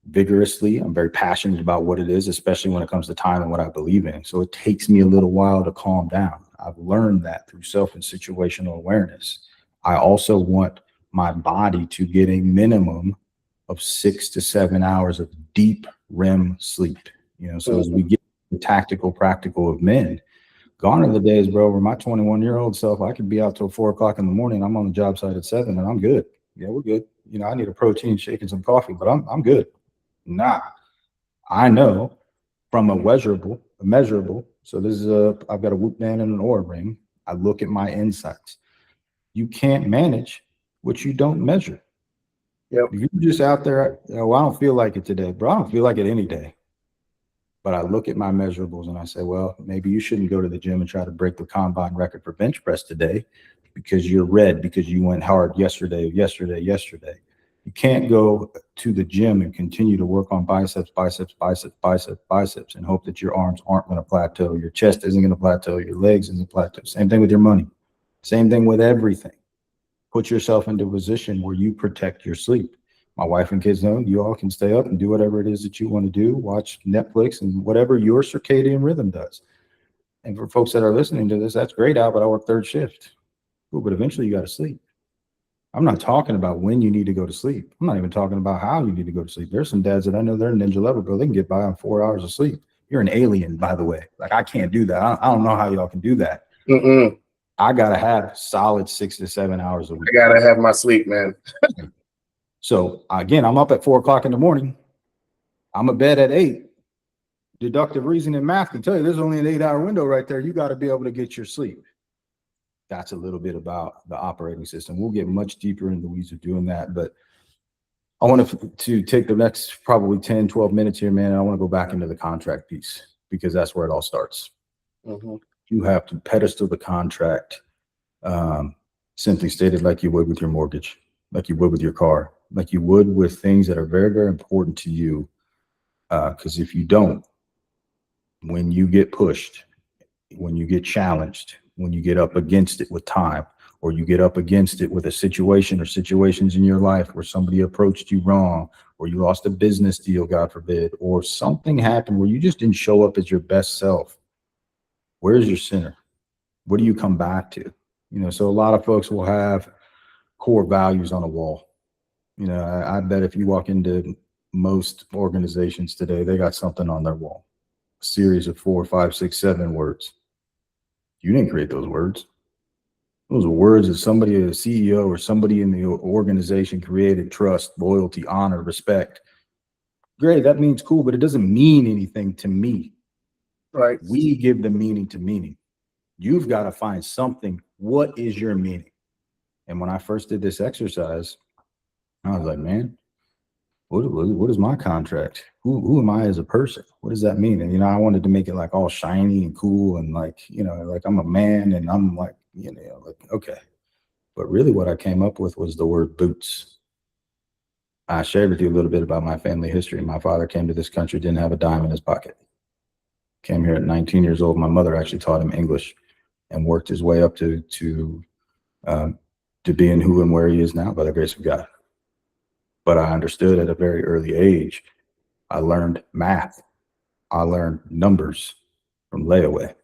vigorously. I'm very passionate about what it is, especially when it comes to time and what I believe in. So it takes me a little while to calm down. I've learned that through self and situational awareness. I also want my body to get a minimum of 6 to 7 hours of deep REM sleep. So as we get the tactical, practical of men, gone are the days, bro, where my 21-year-old self, I could be out till 4 o'clock in the morning. I'm on the job site at 7 and I'm good. Yeah, we're good. I need a protein shake and some coffee, but I'm good. Nah, I know from a measurable. So this is I've got a Whoop band and an Oura ring. I look at my insights. You can't manage what you don't measure. Yep. If you're just out there, I don't feel like it today, bro. I don't feel like it any day. But I look at my measurables and I say, well, maybe you shouldn't go to the gym and try to break the combine record for bench press today because you're red, because you went hard yesterday. You can't go to the gym and continue to work on biceps, and hope that your arms aren't going to plateau. Your chest isn't going to plateau. Your legs isn't plateau. Same thing with your money. Same thing with everything. Put yourself into a position where you protect your sleep. My wife and kids know you all can stay up and do whatever it is that you want to do, watch Netflix and whatever your circadian rhythm does. And for folks that are listening to this, that's great, Al, but I work 3rd shift. Cool, but eventually you got to sleep. I'm not talking about when you need to go to sleep. I'm not even talking about how you need to go to sleep. There's some dads that I know they're ninja level, bro. They can get by on 4 hours of sleep. You're an alien, by the way. Like, I can't do that. I don't know how y'all can do that. I got to have solid 6 to 7 hours a week. I got to have my sleep, man. So again, I'm up at 4 o'clock in the morning. I'm a bed at 8. Deductive reasoning math can tell you there's only an 8-hour window right there. You got to be able to get your sleep. That's a little bit about the operating system. We'll get much deeper in the weeds of doing that, but I want to take the next probably 10, 12 minutes here, man. And I want to go back into the contract piece because that's where it all starts. You have to pedestal the contract, simply stated, like you would with your mortgage, like you would with your car, like you would with things that are very, very important to you. Because if you don't, when you get pushed, when you get challenged, when you get up against it with time, or you get up against it with a situation or situations in your life where somebody approached you wrong, or you lost a business deal, God forbid, or something happened where you just didn't show up as your best self, where's your center? What do you come back to? So a lot of folks will have core values on a wall. I bet if you walk into most organizations today, they got something on their wall, a series of 4, 5, 6, 7 words. You didn't create those words. Those are words that somebody, a CEO or somebody in the organization created: trust, loyalty, honor, respect. Great, that means cool, but it doesn't mean anything to me. Right. We give the meaning to meaning. You've got to find something. What is your meaning? And when I first did this exercise, I was like, man, what is my contract? Who am I as a person? What does that mean? And, I wanted to make it like all shiny and cool and like I'm a man and I'm like, okay. But really what I came up with was the word boots. I shared with you a little bit about my family history. My father came to this country, didn't have a dime in his pocket. Came here at 19 years old. My mother actually taught him English and worked his way up to being who and where he is now by the grace of God. But I understood at a very early age. I learned math. I learned numbers from layaway.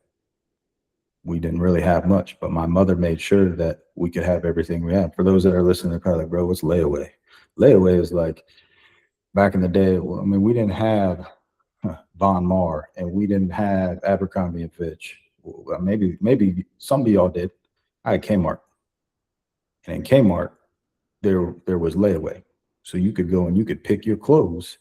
We didn't really have much, but my mother made sure that we could have everything we have. For those that are listening, they're probably like, bro, what's layaway? Layaway is like back in the day. Well, we didn't have Von Maur and we didn't have Abercrombie and Fitch. Well, maybe some of y'all did. I had Kmart. And in Kmart, there was layaway. So you could go and you could pick your clothes.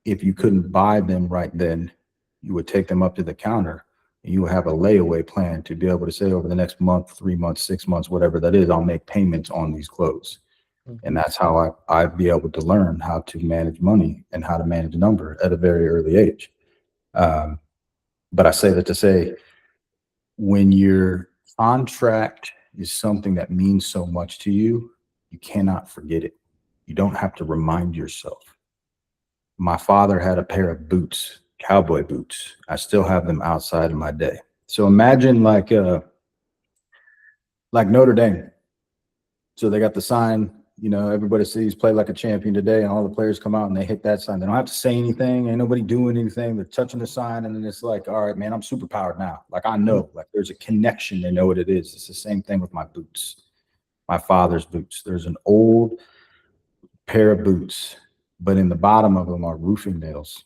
If you couldn't buy them right then, you would take them up to the counter and you would have a layaway plan to be able to say over the next month, 3 months, 6 months, whatever that is, I'll make payments on these clothes. And that's how I'd be able to learn how to manage money and how to manage number at a very early age. But I say that to say, when your contract is something that means so much to you, you cannot forget it. You don't have to remind yourself. My father had a pair of boots, cowboy boots. I still have them outside in my day. So imagine like Notre Dame. So they got the sign, everybody sees play like a champion today, and all the players come out and they hit that sign. They don't have to say anything. Ain't nobody doing anything. They're touching the sign, and then it's like, all right, man, I'm super powered now. Like I know, like there's a connection. They know what it is. It's the same thing with my boots, my father's boots. There's an old pair of boots, but in the bottom of them are roofing nails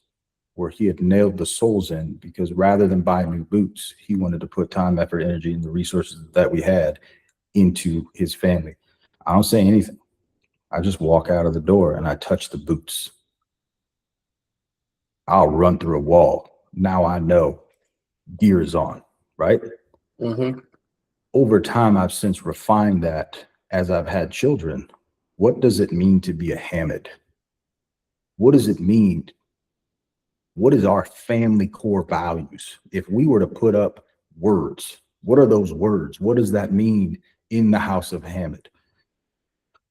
where he had nailed the soles in, because rather than buy new boots, he wanted to put time, effort, energy, and the resources that we had into his family. I don't say anything. I just walk out of the door and I touch the boots. I'll run through a wall. Now I know gear is on, right? Mm-hmm. Over time, I've since refined that as I've had children. What does it mean to be a Hamid? What does it mean? What is our family core values? If we were to put up words, what are those words? What does that mean in the house of Hamid?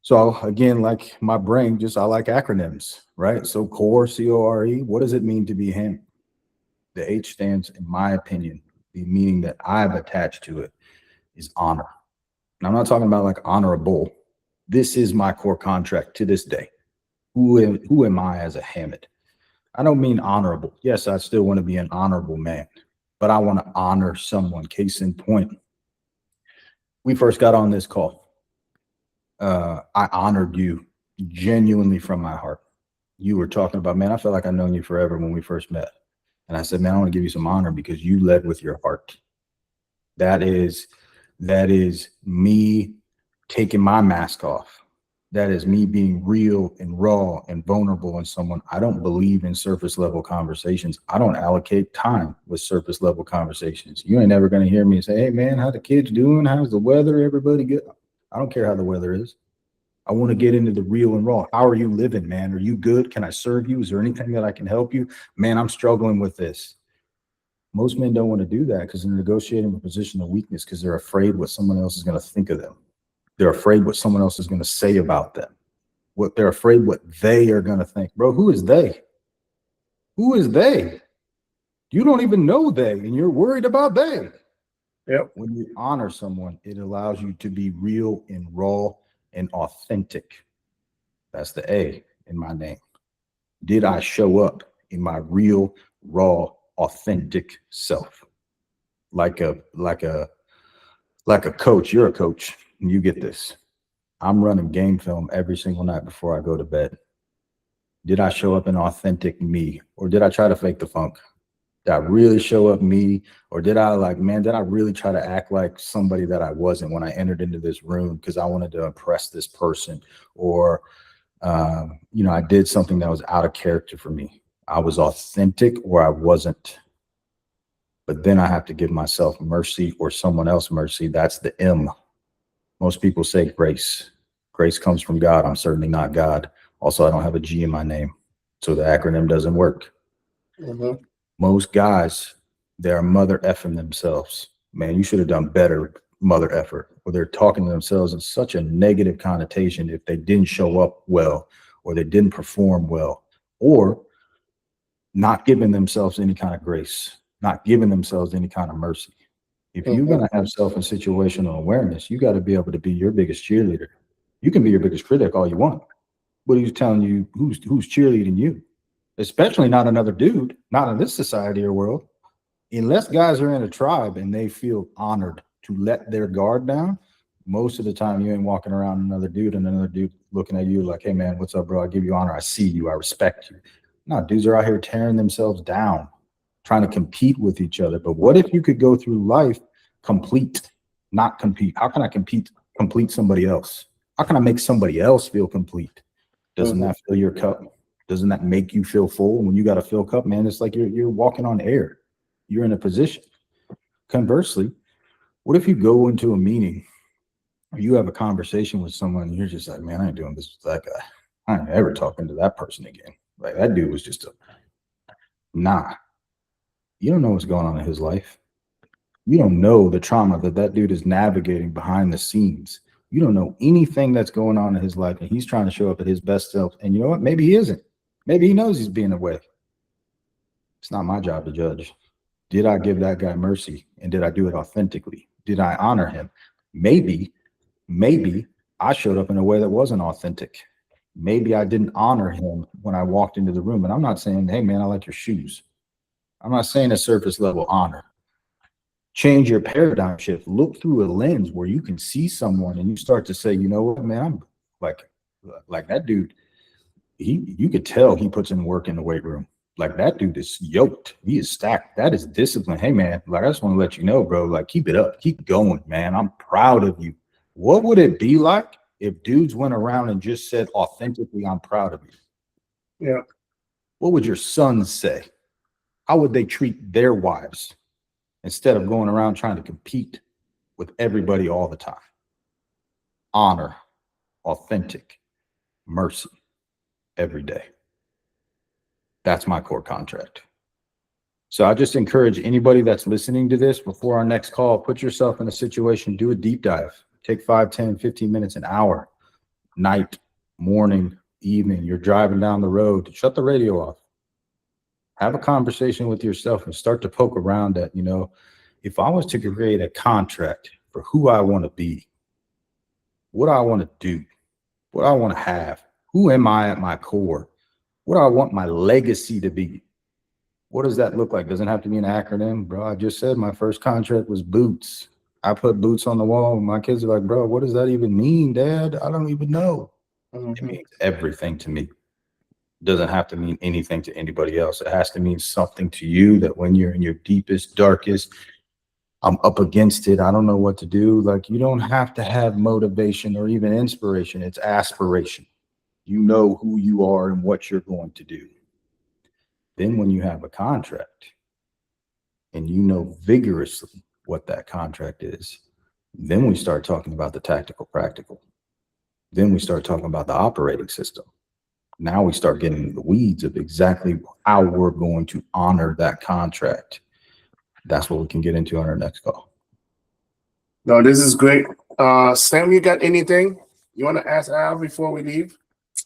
So again, like my brain, I like acronyms, right? So core, C-O-R-E, what does it mean to be Hamid? The H stands, in my opinion, the meaning that I've attached to it is honor. And I'm not talking about like honorable. This is my core contract to this day. Who am I as a Hamid? I don't mean honorable. Yes, I still want to be an honorable man, but I want to honor someone. Case in point, we first got on this call. I honored you genuinely from my heart. You were talking about, man, I feel like I've known you forever when we first met. And I said, man, I want to give you some honor because you led with your heart. That is me taking my mask off. That is me being real and raw and vulnerable in someone. I don't believe in surface level conversations. I don't allocate time with surface level conversations. You ain't never going to hear me say, hey man, how the kids doing? How's the weather? Everybody good? I don't care how the weather is. I want to get into the real and raw. How are you living, man? Are you good? Can I serve you? Is there anything that I can help you? Man, I'm struggling with this. Most men don't want to do that because they're negotiating a position of weakness because they're afraid what someone else is going to think of them. They're afraid what someone else is going to say about them. They're afraid what they are going to think. Bro, who is they? Who is they? You don't even know they, and you're worried about they. Yep. When you honor someone, it allows you to be real and raw and authentic. That's the A in my name. Did I show up in my real, raw, authentic self? Like a coach, you're a coach, and you get this. I'm running game film every single night before I go to bed. Did I show up in authentic me, or did I try to fake the funk? Did I really show up me, or did I really try to act like somebody that I wasn't when I entered into this room because I wanted to impress this person, or I did something that was out of character for me. I was authentic or I wasn't. But then I have to give myself mercy or someone else mercy. That's the M. Most people say grace. Grace comes from God. I'm certainly not God. Also, I don't have a G in my name, so the acronym doesn't work. Mm-hmm. Most guys, they're mother effing themselves. Man, you should have done better, mother effort. Or they're talking to themselves in such a negative connotation if they didn't show up well, or they didn't perform well, or not giving themselves any kind of grace, not giving themselves any kind of mercy. If you're going to have self and situational awareness, you got to be able to be your biggest cheerleader. You can be your biggest critic all you want, but who's telling you who's cheerleading you? Especially not another dude, not in this society or world. Unless guys are in a tribe and they feel honored to let their guard down, most of the time you ain't walking around another dude and another dude looking at you like, hey man, what's up, bro? I give you honor. I see you. I respect you. No, dudes are out here tearing themselves down, trying to compete with each other. But what if you could go through life complete, not compete? How can I complete somebody else? How can I make somebody else feel complete? Doesn't that fill your cup? Doesn't that make you feel full? When you got a fill cup, man, it's like you're walking on air. You're in a position. Conversely, what if you go into a meeting you have a conversation with someone and you're just like, man, I ain't doing this with that guy. I ain't ever talking to that person again. Like that dude was just a nah. You don't know what's going on in his life. You don't know the trauma that that dude is navigating behind the scenes. You don't know anything that's going on in his life, and he's trying to show up at his best self. And you know what? Maybe he isn't. Maybe he knows he's being away. It's not my job to judge. Did I give that guy mercy? And did I do it authentically? Did I honor him? Maybe I showed up in a way that wasn't authentic. Maybe I didn't honor him when I walked into the room. And I'm not saying, hey, man, I like your shoes. I'm not saying a surface level honor. Change your paradigm shift. Look through a lens where you can see someone and you start to say, you know what, man, I'm like that dude. You could tell he puts in work in the weight room. Like that dude is yoked. He is stacked. That is discipline. Hey, man, like I just want to let you know, bro, like keep it up. Keep going, man. I'm proud of you. What would it be like if dudes went around and just said authentically, I'm proud of you? Yeah. What would your sons say? How would they treat their wives instead of going around trying to compete with everybody all the time? Honor, authentic, mercy every day. That's my core contract. So I just encourage anybody that's listening to this before our next call, put yourself in a situation, do a deep dive, take 5, 10, 15 minutes, an hour, night, morning, evening, you're driving down the road, shut the radio off. Have a conversation with yourself and start to poke around at, you know, if I was to create a contract for who I want to be, what I want to do, what I want to have, who am I at my core, what do I want my legacy to be? What does that look like? Doesn't have to be an acronym, bro. I just said my first contract was boots. I put boots on the wall. My kids are like, bro, what does that even mean, Dad? I don't even know. It means everything to me. It doesn't have to mean anything to anybody else. It has to mean something to you that when you're in your deepest, darkest, I'm up against it, I don't know what to do. Like you don't have to have motivation or even inspiration. It's aspiration. You know who you are and what you're going to do. Then when you have a contract and you know vigorously what that contract is, then we start talking about the tactical practical. Then we start talking about the operating system. Now we start getting in the weeds of exactly how we're going to honor that contract. That's what we can get into on our next call. No, this is great. Sam, you got anything you want to ask Al before we leave?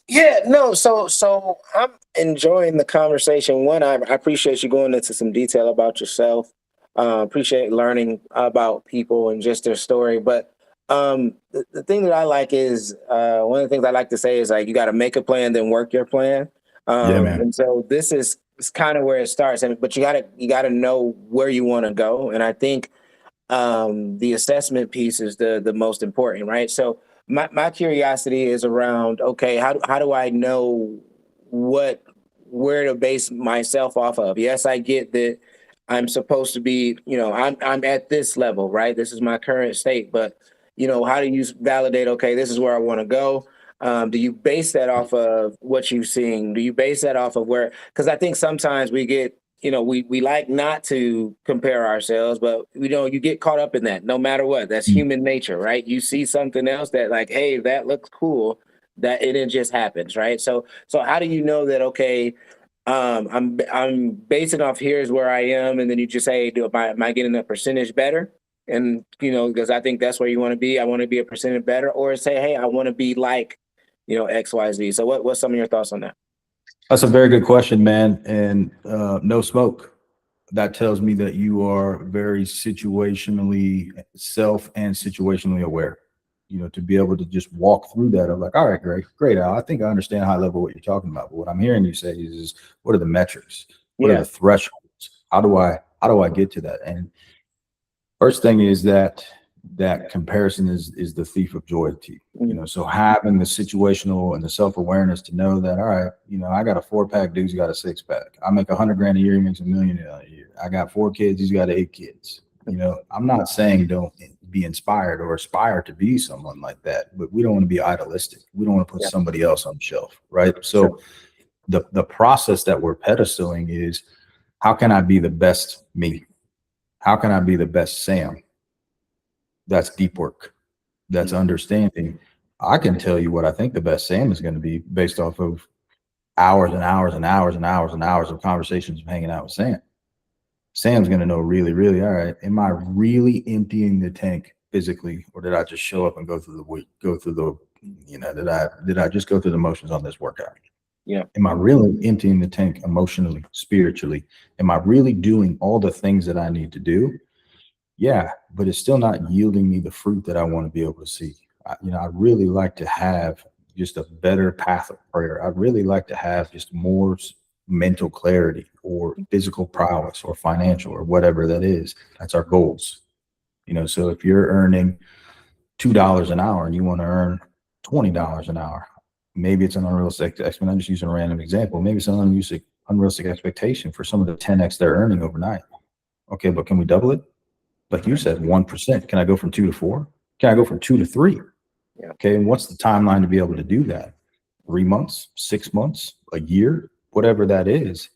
Yeah, no. So I'm enjoying the conversation. One, I appreciate you going into some detail about yourself. Appreciate learning about people and just their story. But the thing that I like is one of the things I like to say is like you got to make a plan, then work your plan. Yeah, man. And so this is kind of where it starts. But you gotta know where you want to go. And I think the assessment piece is the most important, right? So my curiosity is around, okay, how do I know where to base myself off of? Yes, I get that I'm supposed to be, I'm at this level, right? This is my current state, but how do you validate, okay, this is where I want to go? Do you base that off of what you've seen? Do you base that off of where, because I think sometimes we get, we like not to compare ourselves, but you get caught up in that no matter what. That's human nature, right? You see something else that like, hey, that looks cool, that it just happens, right? So how do you know that, okay, I'm basing off here's where I am, and then you just say, am I getting a percentage better? And because I think that's where you want to be. I want to be a percentage better, or say, hey, I want to be like, X, Y, Z. So what's some of your thoughts on that? That's a very good question, man. And no smoke. That tells me that you are very situationally and situationally aware. To be able to just walk through that. I'm like, all right, great, Al. I think I understand high level what you're talking about. But what I'm hearing you say is what are the metrics? What are the thresholds? How do I get to that? And first thing is that comparison is the thief of joy to you. So having the situational and the self-awareness to know that, all right, I got a 4-pack, dude's got a 6-pack. I make $100,000 a year, he makes $1 million a year. I got 4 kids, he's got 8 kids. I'm not saying don't be inspired or aspire to be someone like that, but we don't want to be idealistic. We don't want to put somebody else on the shelf, right? So the process that we're pedestaling is, how can I be the best me? How can I be the best Sam? That's deep work. that's understanding. I can tell you what I think the best Sam is going to be based off of hours and hours and hours and hours and hours of conversations of hanging out with Sam. Sam's going to know really, really, all right, am I really emptying the tank physically, or did I just show up and go through the week, did I just go through the motions on this workout? Yeah. Am I really emptying the tank emotionally, spiritually? Am I really doing all the things that I need to do? Yeah, but it's still not yielding me the fruit that I want to be able to see. I really like to have just a better path of prayer. I'd really like to have just more mental clarity or physical prowess or financial or whatever that is. That's our goals. So if you're earning $2 an hour and you want to earn $20 an hour, maybe it's an unrealistic expectation. I'm just using a random example. Maybe it's an unrealistic expectation for some of the 10x they're earning overnight. Okay, but can we double it? Like you said, 1%. Can I go from 2 to 4? Can I go from 2 to 3? Yeah. Okay, and what's the timeline to be able to do that? 3 months, 6 months, a year, whatever that is.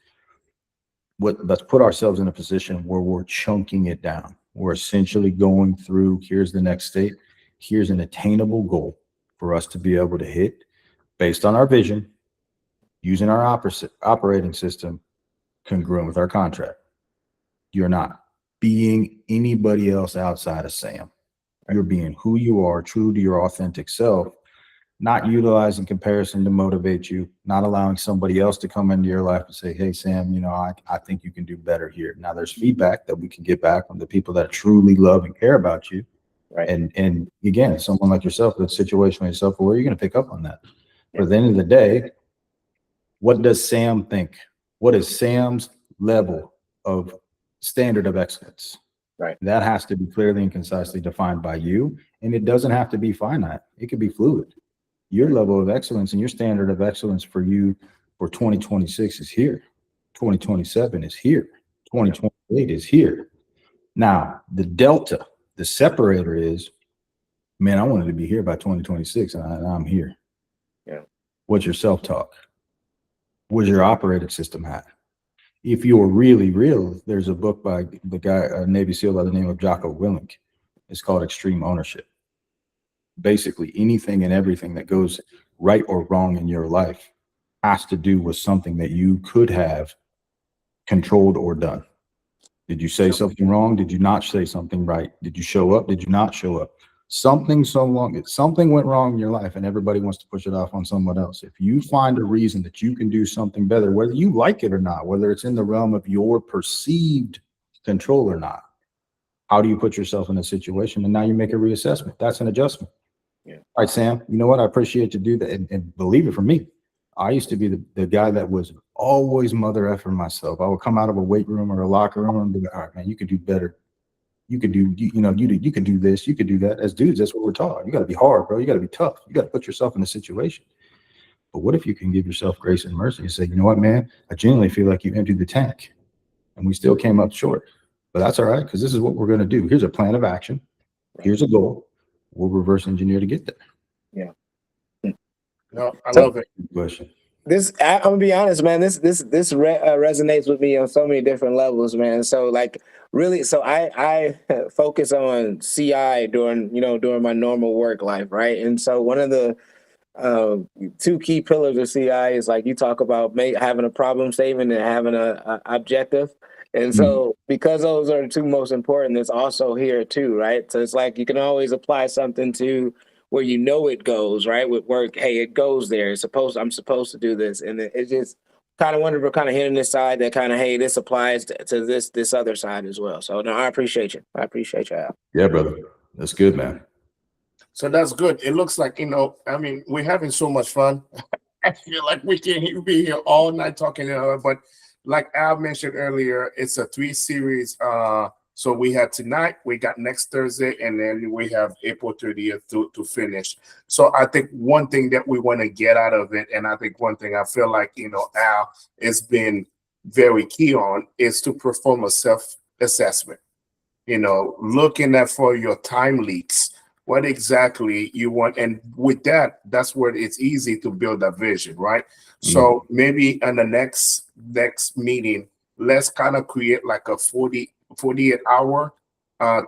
Let's put ourselves in a position where we're chunking it down. We're essentially going through, here's the next state. Here's an attainable goal for us to be able to hit based on our vision, using our operating system, congruent with our contract. You're not being anybody else outside of Sam. You're being who you are, true to your authentic self, not utilizing comparison to motivate you, not allowing somebody else to come into your life and say, hey, Sam, I think you can do better here. Now there's feedback that we can get back from the people that truly love and care about you. Right. And again, someone like yourself, the situation with yourself, where you're going to pick up on that. But at the end of the day, what does Sam think? What is Sam's level of standard of excellence? Right. That has to be clearly and concisely defined by you. And it doesn't have to be finite. It could be fluid. Your level of excellence and your standard of excellence for you for 2026 is here. 2027 is here. 2028 is here. Now, the delta, the separator is, man, I wanted to be here by 2026 and I'm here. Yeah. What's your self-talk? Where's your operating system at? If you're really real, there's a book by the guy, a Navy SEAL by the name of Jocko Willink. It's called Extreme Ownership. Basically, anything and everything that goes right or wrong in your life has to do with something that you could have controlled or done. Did you say something wrong? Did you not say something right? Did you show up? Did you not show up? Something went wrong in your life and everybody wants to push it off on someone else. If you find a reason that you can do something better, whether you like it or not, whether it's in the realm of your perceived control or not, how do you put yourself in a situation? And now you make a reassessment. That's an adjustment. Yeah. All right, Sam, you know what? I appreciate you do that. And believe it, for me, I used to be the guy that was always mother effing myself. I would come out of a weight room or a locker room and be like, all right, man, you could do better. You could do, you could do this, you could do that. As dudes, that's what we're taught. You got to be hard, bro. You got to be tough. You got to put yourself in a situation. But what if you can give yourself grace and mercy and say, you know what, man, I genuinely feel like you emptied the tank and we still came up short. But that's all right, because this is what we're going to do. Here's a plan of action. Here's a goal. We'll reverse engineer to get there. Yeah. No, I love it. Good question. I'm gonna be honest, man. This resonates with me on so many different levels, man. So like, really, so I focus on CI during my normal work life, right? And so one of the two key pillars of CI is, like you talk about, having a problem statement and having a objective. And so because those are the two most important, it's also here too, right? So it's like you can always apply something to where it goes, right? With work, hey, it goes there. I'm supposed to do this. And it's just kind of wonder, we're kind of hitting this side that kind of, hey, this applies to this other side as well. So no, I appreciate you. Al. Yeah, brother. That's good, man. So that's good. It looks like, we're having so much fun. I feel like we can be here all night talking, but like Al mentioned earlier, it's a 3-series. So we had tonight, we got next Thursday, and then we have April 30th to finish. So I think one thing that we want to get out of it, and I think one thing I feel like, Al has been very key on, is to perform a self-assessment. Looking at for your time leaks, what exactly you want. And with that, that's where it's easy to build a vision, right? So maybe in the next meeting, let's kind of create like a 48-hour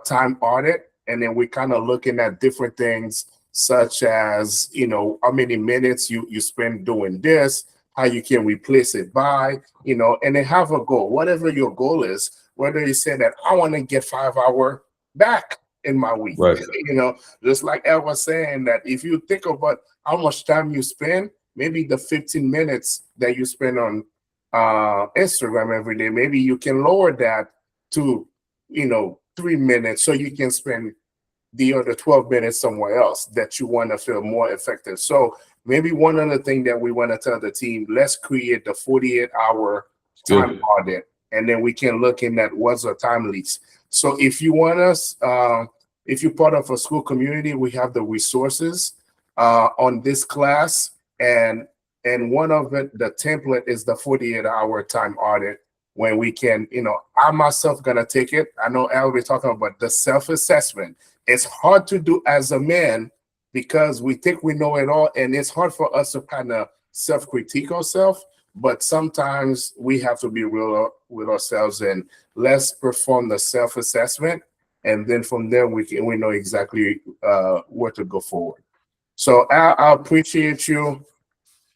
time audit and then we're kind of looking at different things such as, you know, how many minutes you spend doing this, how you can replace it by, you know, and then have a goal, whatever your goal is, whether you say that I want to get 5 hours back in my week, Right. you know, just like El was saying, that if you think about how much time you spend, maybe the 15 minutes that you spend on Instagram every day, maybe you can lower that to, you know, 3 minutes, so you can spend the other 12 minutes somewhere else that you want to feel more effective. So maybe one other thing that we want to tell the team, let's create the 48-hour time audit, and then we can look in at what's the time leaks. So if you want us, if you're part of a school community, we have the resources on this class, and one of it, the template is the 48-hour time audit, when we can, you know, I myself gonna take it. I know Al will be talking about the self-assessment. It's hard to do as a man because we think we know it all, and it's hard for us to kind of self-critique ourselves. But sometimes we have to be real with ourselves, and let's perform the self-assessment, and then from there we know exactly where to go forward. So I appreciate you.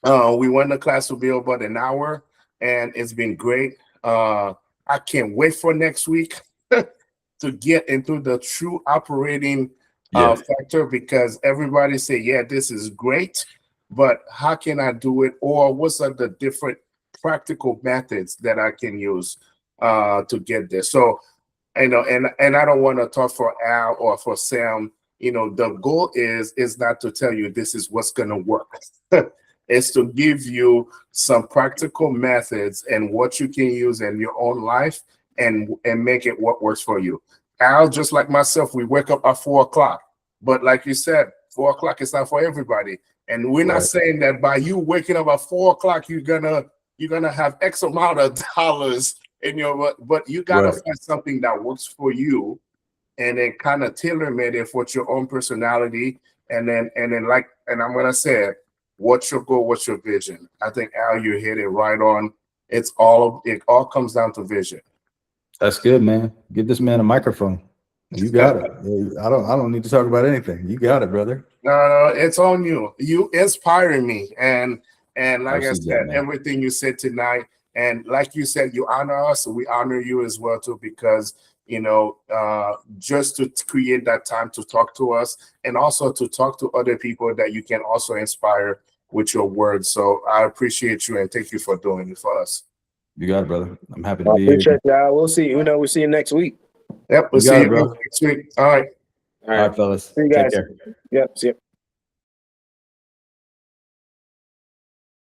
We went to class to be about an hour, and it's been great. I can't wait for next week to get into the true operating factor, because everybody say, yeah, this is great, but how can I do it? Or what's are the different practical methods that I can use to get there? So, you know, and I don't want to talk for Al or for Sam. You know, the goal is not to tell you this is what's going to work. It's to give you some practical methods and what you can use in your own life, and make it what works for you. Al, just like myself, we wake up at 4 o'clock, but like you said, 4 o'clock is not for everybody. And we're not saying that by you waking up at 4 o'clock, you're gonna have X amount of dollars in your, but you gotta find something that works for you, and then kind of tailor made it for your own personality. And then I'm gonna say it, what's your goal? What's your vision? I think Al, you hit it right on. It all comes down to vision. That's good, man. Give this man a microphone. You got it. I don't need to talk about anything. You got it, brother. No, it's on you. You inspiring me, and like I said, everything you said tonight, and like you said, you honor us, so we honor you as well too, because you know, just to create that time to talk to us, and also to talk to other people that you can also inspire with your words. So I appreciate you, and thank you for doing it for us. You got it, brother. I'm happy to be here. Appreciate y'all. We'll see. We'll see you next week. Yep, we'll see you next week. All right. All right, fellas. See you guys. Take care. Yep. See you.